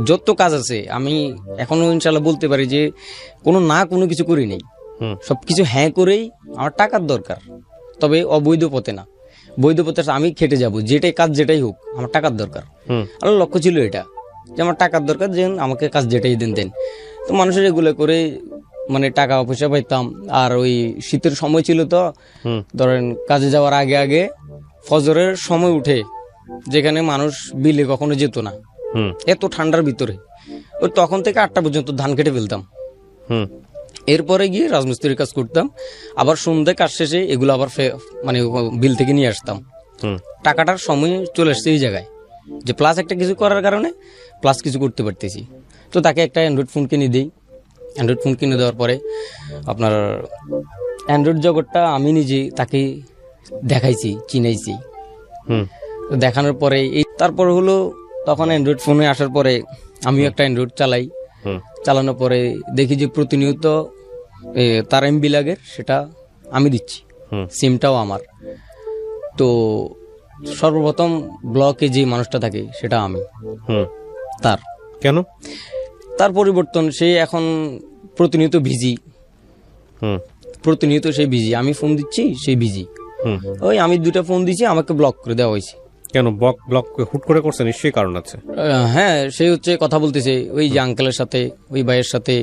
যত কাজ আছে আমি এখনো ইনশাল্লাহ বলতে পারি যে কোনো কিছু করি নেই। সবকিছু হ্যাঁ করেই আমার টাকার দরকার, তবে অবৈধ পথে না। বৈধ পথে আমি খেটে যাব, যেটাই কাজ যেটাই হোক আমার টাকার দরকার। আমার লক্ষ্য ছিল এটা যে আমার টাকার দরকার, যে আমাকে কাজ যেটাই দেন। তো মানুষের এগুলো করে মানে টাকা পয়সা পাইতাম। আর ওই শীতের সময় ছিল তো ধরেন কাজে যাওয়ার আগে আগে ফজরের সময় উঠে, যেখানে মানুষ বিলে কখনো যেত না এত ঠান্ডার ভিতরে, ওই তখন থেকে 8টা পর্যন্ত ধান কেটে ফেলতাম। এরপরে গিয়ে রাজমিস্ত্রির কাজ করতাম, আবার সন্ধ্যায় কাজ শেষে এগুলো আবার মানে বিল থেকে নিয়ে আসতাম। টাকাটার সময় চলে আসছে এই জায়গায় যে প্লাস একটা কিছু করার কারণে প্লাস কিছু করতে পারতেছি। তো তাকে একটা অ্যান্ড্রয়েড ফোন কিনে দিই। অ্যান্ড্রয়েড ফোন কিনে দেওয়ার পরে আপনার অ্যান্ড্রয়েড জগৎটা আমি নিজে তাকে দেখাইছি, চিনাইছি। দেখানোর পরে তারপর হলো তখন অ্যান্ড্রয়েড ফোনে আসার পরে আমিও একটা অ্যান্ড্রয়েড চালাই। চালানোর পরে দেখি যে প্রতিনিয়ত তার এমবি লাগে সেটা আমি দিচ্ছি, সিমটাও আমার। তো সর্বপ্রথম ব্লকে যে মানুষটা থাকে সেটা আমি। তার কেন তার পরিবর্তন, সে এখন প্রতিনিয়ত বিজি, প্রতিনিয়ত সে বিজি। আমি ফোন দিচ্ছি সে বিজি। ওই আমি 2টা ফোন দিচ্ছি, আমাকে ব্লক করে দেওয়া হয়েছে। কেন ব্লক হুট করে করছে? নিশ্চয়ই কারণ আছে। হ্যাঁ, সে হচ্ছে কথা বলতেছে ওই যে আঙ্কেলের সাথে, ওই ভাইয়ের সাথে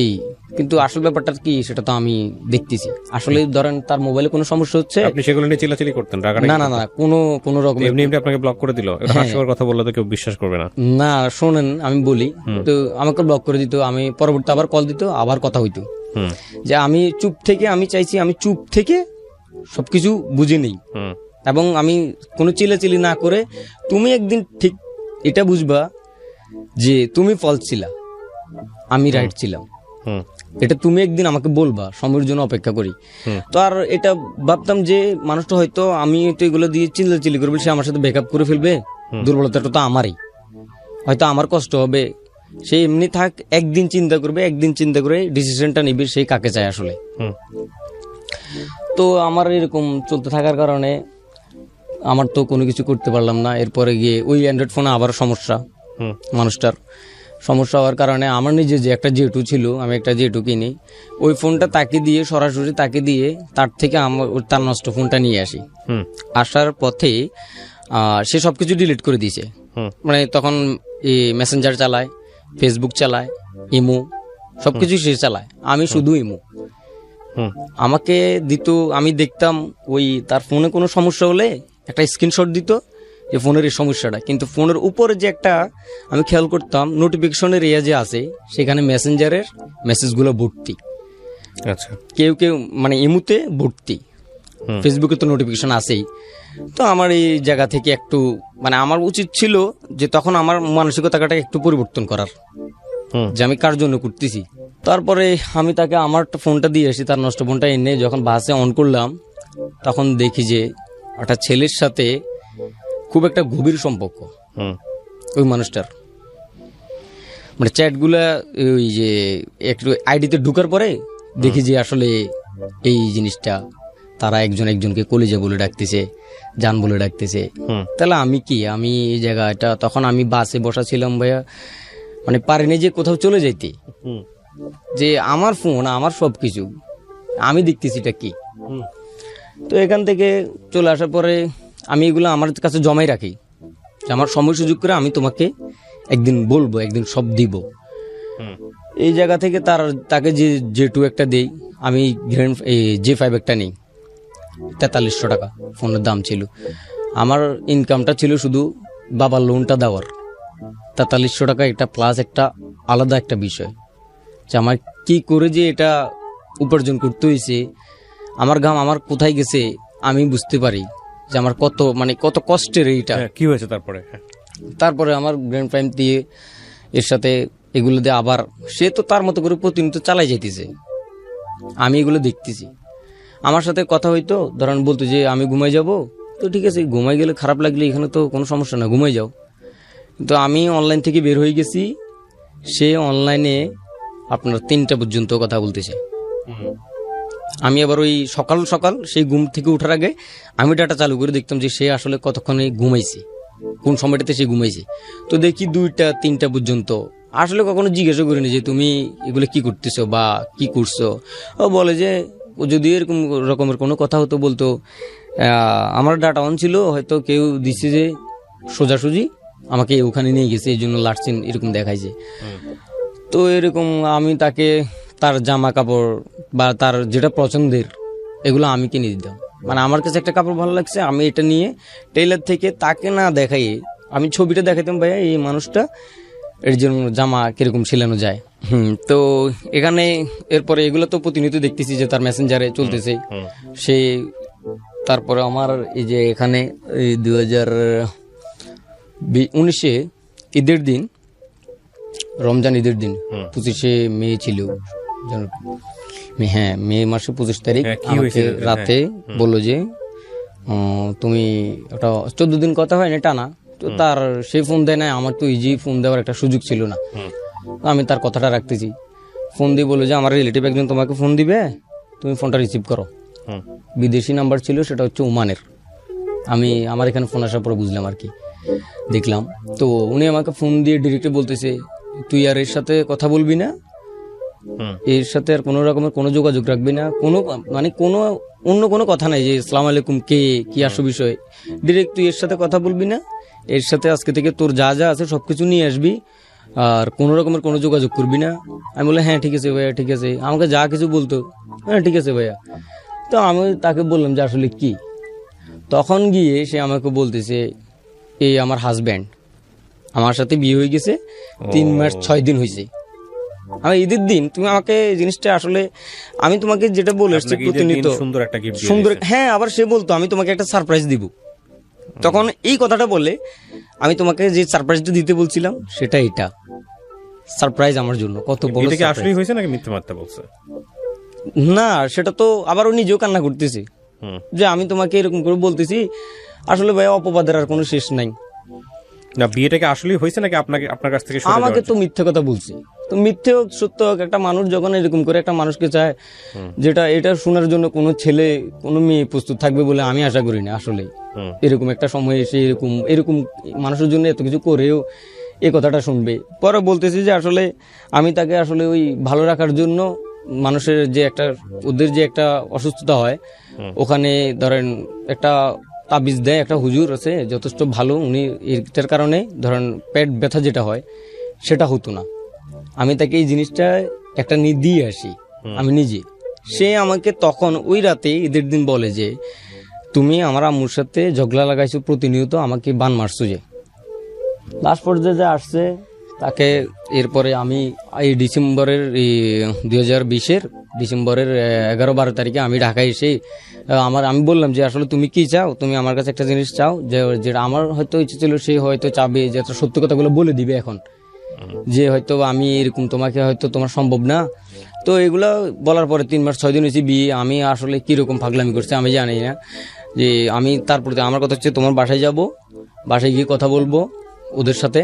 এই। কিন্তু আসল ব্যাপারটা কি সেটা তো আমি দেখতেছি। আসলে ধরেন তার মোবাইলে কোনো সমস্যা হচ্ছে, আপনি সেগুলো নিয়ে চিল্লাচিল্লি করতেন? না না না, কোনো রকম এমনি আপনাকে ব্লক করে দিল? এটা হাস্যকর কথা বললে তো কেউ বিশ্বাস করবে না। না শোনেন আমি বলি, তো আমাকে ব্লক করে দিত, আমি পরবর্তী আবার কল দিত, আবার কথা হইতো যে আমি চুপ থেকে, আমি চাইছি আমি চুপ থেকে সবকিছু বুঝে নেই এবং আমি কোনো চিল্লাচিল্লি না করে, তুমি একদিন ঠিক এটা বুঝবা যে তুমি ফলস ছিলা, আমি রাইট ছিলাম। এটা তুমি একদিন আমাকে বলবা, সময়ের জন্য অপেক্ষা করি। তো আর এটা ভাবতাম যে মানুষটা হয়তো আমি তো এগুলো দিয়ে চিল্লাচিল্লি করবো, সে আমার সাথে ব্যাকআপ করে ফেলবে, দুর্বলতাটা তো আমারই, হয়তো আমার কষ্ট হবে। সে এমনি থাক, একদিন চিন্তা করবে, একদিন চিন্তা করে ডিসিশনটা নিবে সে কাকে চায় আসলে। তো আমার এরকম চলতে থাকার কারণে আমার তো কোনো কিছু করতে পারলাম না। এরপরে গিয়ে ওই অ্যান্ড্রয়েড ফোনে আবার সমস্যা, মানুষটার সমস্যা হওয়ার কারণে আমার নিজে যে একটা জেটু ছিল, আমি একটা জেটু কিনি, ওই ফোনটা তাকে দিয়ে, সরাসরি তাকে দিয়ে তার থেকে আমার তার নষ্ট ফোনটা নিয়ে আসি। আসার পথে সে সবকিছু ডিলিট করে দিয়েছে। মানে তখন মেসেঞ্জার চালায়, ফেসবুক চালায়, ইমো, সবকিছু সে চালায়, আমি শুধু ইমো। আমাকে দিত, আমি দেখতাম ওই তার ফোনে কোনো সমস্যা হলে একটা স্ক্রিনশট দিত যে ফোনের এই সমস্যাটা, কিন্তু ফোনের উপরে যে একটা আমি খেয়াল করতাম নোটিফিকেশনের এরিয়া যে আছে সেখানে মেসেঞ্জারের মেসেজগুলো ভর্তি। আচ্ছা, কেউ কেউ মানে ইমুতে ভর্তি, ফেসবুকে তো নোটিফিকেশন আছেই। তো আমার এই জায়গা থেকে একটু মানে আমার উচিত ছিল যে তখন আমার মানসিকতাটা একটু পরিবর্তন করার, যে আমি কার জন্য করতেছি। তারপরে আমি তাকে আমার ফোনটা দিয়ে আসি, তার নষ্ট ফোনটা এনে যখন বাসে অন করলাম তখন দেখি যে একটা ছেলের সাথে খুব একটা গভীর সম্পর্ক ওই মানুষটার। মানে চ্যাটগুলা ওই যে একটু আইডিতে ঢুকার পরে দেখি যে আসলে এই জিনিসটা তারা একজন একজনকে কলিজা বলে ডাকতেছে, জান বলে ডাকতেছে। তাহলে আমি কি, আমি এই জায়গাটা তখন আমি বাসে বসা ছিলাম ভাইয়া, মানে পারিনি যে কোথাও চলে যাইতে, যে আমার ফোন আমার সবকিছু, আমি দেখতেছি এটা কি। তো এখান থেকে চলে আসার পরে আমি এগুলো আমার কাছে জমাই রাখি, যে আমার সময় সুযোগ করে আমি তোমাকে একদিন বলবো, একদিন সব দিব। এই জায়গা থেকে তাকে যে টু একটা দেই, আমি J5 একটা নেই, 4300 টাকা ফোনের দাম ছিল। আমার ইনকামটা ছিল শুধু বাবার লোনটা দেওয়ার, 4300 টাকা, এটা প্লাস একটা আলাদা একটা বিষয় যে আমার কি করে যে এটা উপার্জন করতে হয়েছে, আমার ঘাম আমার কোথায় গেছে আমি বুঝতে পারি যে আমার কত কষ্টের এইটা। কি হয়েছে তারপরে? তারপরে আমার গ্র্যান্ড প্রাইম দিয়ে এর সাথে এগুলো দিয়ে আবার সে তো তার মতো করে প্রতিনিয়ত চালাই যাইতেছে, আমি এগুলো দেখতেছি। আমার সাথে কথা হইতো, ধরেন বলতো যে আমি ঘুমাই যাব, তো ঠিক আছে, ঘুমাই গেলে খারাপ লাগলে এখানে তো কোনো সমস্যা না, ঘুমাই যাও। কিন্তু আমি অনলাইন থেকে বের হয়ে গেছি, সে অনলাইনে আপনার 3টা পর্যন্ত কথা বলতেছে। আমি আবার ওই সকাল সকাল সেই ঘুম থেকে ওঠার আগে আমি ডাটা চালু করে দেখতাম যে সে আসলে কতক্ষণে ঘুমাইছে, কোন সময়টাতে সে ঘুমাইছে। তো দেখি 2টা 3টা পর্যন্ত। আসলে কখনো জিজ্ঞাসা করিনি যে তুমি এগুলো কি করতেছো বা কি করছো। ও বলে যে ও যদি এরকম রকমের কোনো কথা হতো বলতো আমার ডাটা অন ছিল, হয়তো কেউ দিচ্ছে যে সোজাসুজি আমাকে ওখানে নিয়ে গেছে, এই জন্য লাটসিন এরকম দেখাইছে। তো এরকম আমি তাকে তার জামা কাপড় বা তার যেটা পছন্দের এগুলো আমি কিনে দিতাম। মানে আমার কাছে একটা কাপড় ভালো লাগছে, আমি এটা নিয়ে টেইলার থেকে তাকে না দেখাই আমি ছবিটা দেখাতাম, ভাইয়া এই মানুষটা এর জন্য জামা কিরকম ছিলানো যায়। তো এখানে এরপরে এগুলো তো প্রতিনিয়ত দেখতেছি যে তার মেসেঞ্জারে চলতেছে সে। তারপরে আমার এই যে এখানে 2019 ঈদের দিন, রমজান ঈদের দিন 25শে মে ছিল, হ্যাঁ মে মাসে 25 তারিখ, আমাকে রাতে বললো যে তুমি ওটা 14 দিন কথা হয় না টানা, তো তার সে ফোন দেয় না, আমার তো ইজি ফোন দেওয়ার একটা সুযোগ ছিল না। আমি তার কথাটা রাখতেছি, ফোন দিয়ে বললো যে আমার রিলেটিভ একজন তোমাকে ফোন দিবে, তুমি ফোনটা রিসিভ করো। বিদেশি নাম্বার ছিল, সেটা হচ্ছে ওমানের। আমি আমার এখানে ফোন আসার পরে বুঝলাম আর কি, দেখলাম। তো উনি আমাকে ফোন দিয়ে ডিরেক্টলি বলতেছে তুই আর এর সাথে কথা বলবি না, এর সাথে আর কোনো রকমের কোনো যোগাযোগ রাখবি না, কোনো মানে কোনো অন্য কোনো কথা নাই যে আসসালামু আলাইকুম কে কি আসো বিষয়, ডিরেক্ট তুই এর সাথে কথা বলবি না, এর সাথে আজকে থেকে তোর যা যা আছে সবকিছু নিয়ে আসবি, আর কোনো রকমের কোনো যোগাযোগ করবি না। আমি বললাম হ্যাঁ ঠিক আছে ভাইয়া, ঠিক আছে। আমাকে যা কিছু বলতো, হ্যাঁ ঠিক আছে ভাইয়া। তো আমি তাকে বললাম যে আসলে কি। তখন গিয়ে সে আমাকে বলতেছে এই আমার হাজব্যান্ড, আমার সাথে বিয়ে হয়ে গেছে, 3 মাস 6 দিন হয়েছে। আমি ঈদের দিন তুমি আমাকে জিনিসটা আসলে আমি তোমাকে যেটা বলে আসছি প্রতিনিয়ত সুন্দর, হ্যাঁ আবার সে বলতো আমি তোমাকে একটা সারপ্রাইজ দিব। তখন এই কথাটা বলে আমি তোমাকে যে সারপ্রাইজটা দিতে বলছিলাম সেটা এটা সারপ্রাইজ আমার জন্য কত বড়। এটা কি আসলেই হয়েছে নাকি মিথ্যা মাত্রা বলছে? না সেটা তো আবার ও নিজেও কান্না করতেছে যে আমি তোমাকে এরকম করে বলতেছি। আসলে ভাই অপবাদের আর কোনো শেষ নাই। না বিয়েটাকে আসলেই হয়েছে নাকি আপনার কাছ থেকে? আমাকে তো মিথ্যে কথা বলছি, তো মিথ্যে হোক সত্য হোক, একটা মানুষ যখন এরকম করে একটা মানুষকে চায়, যেটা এটা শোনার জন্য কোনো ছেলে কোনো মেয়ে প্রস্তুত থাকবে বলে আমি আশা করি না। আসলে এরকম একটা সময় এসে এরকম মানুষের জন্য এত কিছু করেও এই কথাটা শুনবে। পরে বলতেছি যে আসলে আমি তাকে আসলে ওই ভালো রাখার জন্য মানুষের যে একটা ওদের যে একটা অসুস্থতা হয়, ওখানে ধরেন একটা তাবিজ দেয়, একটা হুজুর আছে যথেষ্ট ভালো, উনি এটার কারণে ধরেন পেট ব্যথা যেটা হয় সেটা হতো না। আমি তাকে এই জিনিসটা একটা দিয়ে আসি আমি নিজে। সে আমাকে তখন ওই রাতে ঈদের দিন বলে যে তুমি আমার আম্মুর সাথে ঝগড়া লাগাইছো, প্রতিনিয়ত আমাকে বান মারছো। যে লাস্ট পর্যায়ে যে আসছে তাকে এরপরে আমি এই ডিসেম্বরের 2020 ডিসেম্বরের 11-12 তারিখে আমি ঢাকায় এসে আমি বললাম যে আসলে তুমি কি চাও, তুমি আমার কাছে একটা জিনিস চাও যেটা আমার হয়তো ইচ্ছে ছিল, সে হয়তো চাবে যে সত্য কথাগুলো বলে দিবে এখন, যে হয়তো আমি এরকম তোমাকে হয়তো তোমার সম্ভব না। তো এগুলো বলার পরে 3 মাস 6 দিন হয়েছে বিয়ে। আমি আসলে কিরকম পাগলামি করছি আমি জানি না। যে আমি তারপরে আমার কথা হচ্ছে তোমার বাসায় যাব, বাসায় গিয়ে কথা বলবো ওদের সাথে,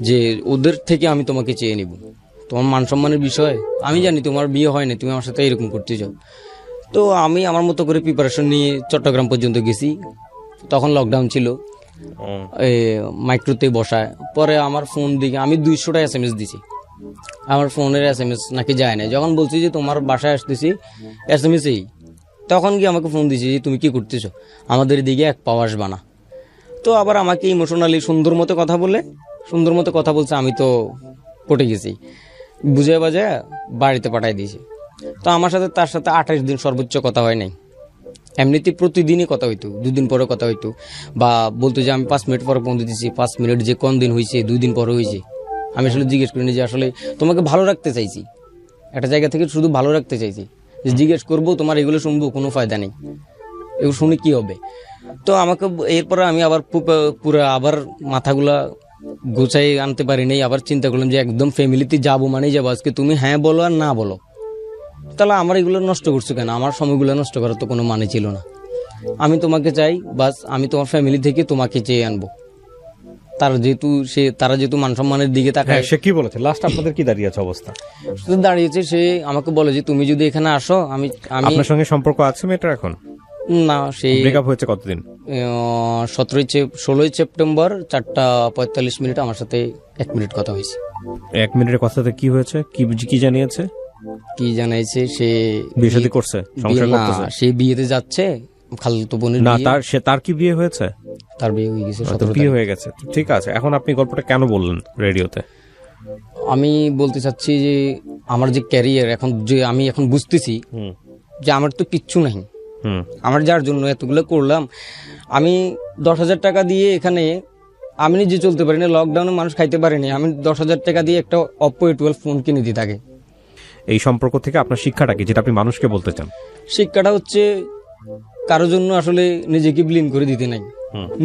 যে ওদের থেকে আমি তোমাকে চেয়ে নিব, তোমার মান সম্মানের বিষয় আমি জানি, তোমার বিয়ে হয় না, তুমি আমার সাথে এরকম করতে চাও। তো আমি আমার মতো করে প্রিপারেশন নিয়ে চট্টগ্রাম পর্যন্ত গেছি, তখন লকডাউন ছিল, মাইক্রোতে বসায়। পরে আমার ফোন দিকে আমি 200টা SMS দিছি, আমার ফোনের SMS নাকি যায় না। যখন বলছি যে তোমার বাসায় আসতেছি SMS-এই, তখন কি আমাকে ফোন দিছি যে তুমি কি করতেছো, আমাদের দিকে এক পাও আসবা না। তো আবার আমাকে ইমোশনালি সুন্দর মতো কথা বলছে, আমি তো পটে গেছি, বুঝে বাজে বাড়িতে পাঠাই দিয়েছি। তো আমার সাথে তার সাথে 28 দিন সর্বোচ্চ কথা হয় নাই। এমনিতে প্রতিদিনই কথা হইতো, 2 দিন পরে কথা হইতো, বা বলতো যে আমি 5 মিনিট পরে ফোন দিতেছি, 5 মিনিট যে কোন দিন হয়েছে, 2 দিন পরে হয়েছে। আমি আসলে জিজ্ঞেস করিনি যে আসলে তোমাকে ভালো রাখতে চাইছি, একটা জায়গা থেকে শুধু ভালো রাখতে চাইছি, যে জিজ্ঞেস করবো তোমার এগুলো শুনবো, কোনো ফায়দা নেই, এগুলো শুনে কি হবে। তো আমাকে এরপরে আমি আবার পুরো আবার মাথাগুলা গোছাই আনতে পারি নাই। আবার চিন্তা করলাম যে একদম ফ্যামিলিতে যাবো মানেই যাবো, আজকে তুমি হ্যাঁ বলো আর না বলো, তাহলে আমার এগুলো নষ্ট করছো কেন? আমার সময়গুলো নষ্ট করার তো কোনো মানে ছিল না। আমি তোমাকে চাই, বাস আমি তোমার ফ্যামিলি থেকে তোমাকে চেয়ে আনবো। তারা যেহেতু মান সম্মানের দিকে তাকায়। সে কি বলেছে লাস্ট আপনাদের কি দাঁড়িয়েছে অবস্থা? শুধু দাঁড়িয়েছে, সে আমাকে বলে যে তুমি যদি এখানে আসো, আমি আপনার সঙ্গে সম্পর্ক আছে মেয়েটার এখন? না, সে ব্রেকআপ হয়েছে কতদিন? 16ই সেপ্টেম্বর 4:45 আমার সাথে 1 মিনিট কথা হয়েছে। 1 মিনিটের কথাতে কি হয়েছে, কি জানিয়েছে? কি জানাইছে, সে বিয়ে শাদী করছে, সংসার করতেছে? সে বিয়েতে যাচ্ছে, খালতো বোনের না, বিয়ে। তার কি বিয়ে হয়েছে? তার বিয়ে হয়ে গেছে, 17 বিয়ে হয়ে গেছে, ঠিক আছে। এখন আপনি গল্পটা কেন বললেন রেডিওতে? আমি বলতে চাচ্ছি যে আমার যে ক্যারিয়ার এখন, যে আমি এখন বুঝতেছি যে আমার তো কিচ্ছু নাই। আমার যার জন্য এতগুলো করলাম, আমি 10,000 টাকা দিয়ে এখানে আমি নিজে চলতে পারি না, লকডাউনে মানুষ খাইতে পারেনি, আমি 10,000 টাকা দিয়ে একটা Oppo A12 ফোন কিনে দিই তাকে। এই সম্পর্ক থেকে আপনার শিক্ষাটা কি, যেটা আপনি মানুষকে বলতে চান? শিক্ষাটা হচ্ছে কারো জন্য আসলে নিজেকে ব্লিন করে দিতে নাই,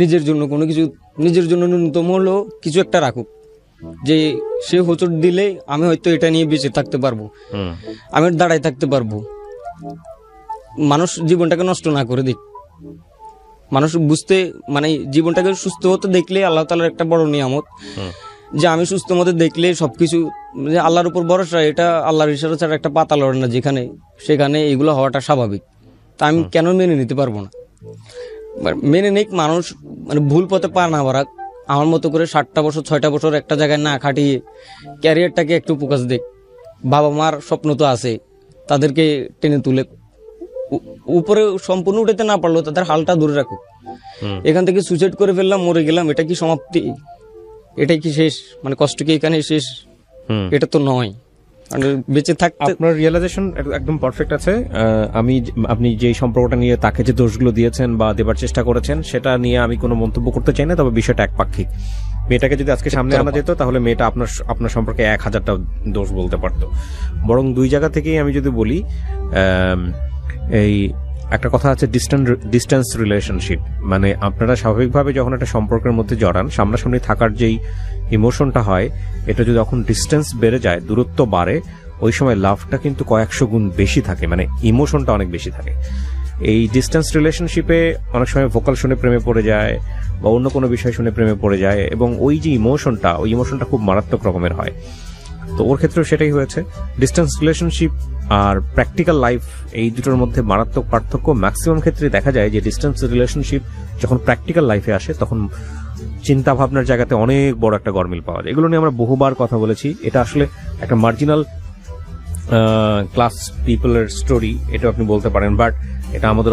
নিজের জন্য কোনো কিছু, নিজের জন্য ন্যূনতম হলেও কিছু একটা রাখুক, যে সে হোঁচট দিলে আমি হয়তো এটা নিয়ে বেঁচে থাকতে পারবো, আমি দাঁড়ায় থাকতে পারবো। মানুষ জীবনটাকে নষ্ট না করে দিক, মানুষ বুঝতে মানে জীবনটাকে সুস্থ হতে দেখলে আল্লাহ তাআলার একটা বড় নিয়ামত, যে আমি সুস্থ মতো দেখলে সবকিছু, যে আল্লাহর উপর ভরসা, এটা আল্লাহর ইশারা ছাড়া একটা পাতা লড়ে না, সেখানে এগুলো হওয়াটা স্বাভাবিক। তা আমি কেন মেনে নিতে পারবো না? মেনে নেই মানুষ, মানে ভুল পথে পা না বাড়াক, আমার মতো করে 7টা বছর 6টা বছর একটা জায়গায় না খাটিয়ে ক্যারিয়ারটাকে একটু ফোকাস দেখ। বাবা মার স্বপ্ন তো আছে, তাদেরকে টেনে তুলে উপরে সম্পূর্ণ উঠাতে না পারলো তাদের হালটা ধরে রাখুক। এখান থেকে সুইসাইড করে ফেললাম, মরে গেলাম, এটা কি সমাপ্তি? এটাই কি শেষ? মানে কষ্ট কি এখানে শেষ? এটা তো নয়। বেঁচে থাকতে আপনার রিয়েলাইজেশন একদম পারফেক্ট আছে। আপনি যে সম্পর্কটা নিয়ে তাকে যে দোষগুলো দিয়েছেন বা দেবার চেষ্টা করেছেন, সেটা নিয়ে আমি কোনো মন্তব্য করতে চাই না, তবে বিষয়টা একপাক্ষিক। মেয়েটাকে যদি আজকে সামনে আনা যেত, তাহলে মেয়েটা আপনার সম্পর্কে 1000টা দোষ বলতে পারতো। বরং 2 জায়গা থেকেই আমি যদি বলি, এই একটা কথা আছে ডিস্টেন্স রিলেশনশিপ, মানে আপনারা স্বাভাবিকভাবে যখন একটা সম্পর্কের মধ্যে জড়ান, সামনাসামনি থাকার যেই ইমোশনটা হয়, এটা যদি যখন ডিস্টেন্স বেড়ে যায়, দূরত্ব বাড়ে, ওই সময় লাভটা কিন্তু কয়েকশো গুণ বেশি থাকে, মানে ইমোশনটা অনেক বেশি থাকে। এই ডিস্টেন্স রিলেশনশিপে অনেক সময় ভোকাল শুনে প্রেমে পড়ে যায় বা অন্য কোনো বিষয় শুনে প্রেমে পড়ে যায়, এবং ওই যে ইমোশনটা খুব মারাত্মক রকমের হয়। তো ওর ক্ষেত্রেও সেটাই হয়েছে। ডিস্টেন্স রিলেশনশিপ আর প্র্যাকটিক্যাল লাইফ, এই দুটোর মধ্যে মারাত্মক পার্থক্য। ম্যাক্সিমাম ক্ষেত্রে দেখা যায় যে ডিস্টেন্স রিলেশনশিপ যখন প্র্যাকটিক্যাল লাইফে আসে, তখন চিন্তা ভাবনার জায়গাতে অনেক বড় একটা গরমিল পাওয়া যায়। এগুলো নিয়ে আমরা বহুবার কথা বলেছি। এটা আসলে একটা মার্জিনাল ক্লাস পিপলের স্টোরি, এটা আপনি বলতে পারেন, বাট এটা আমাদের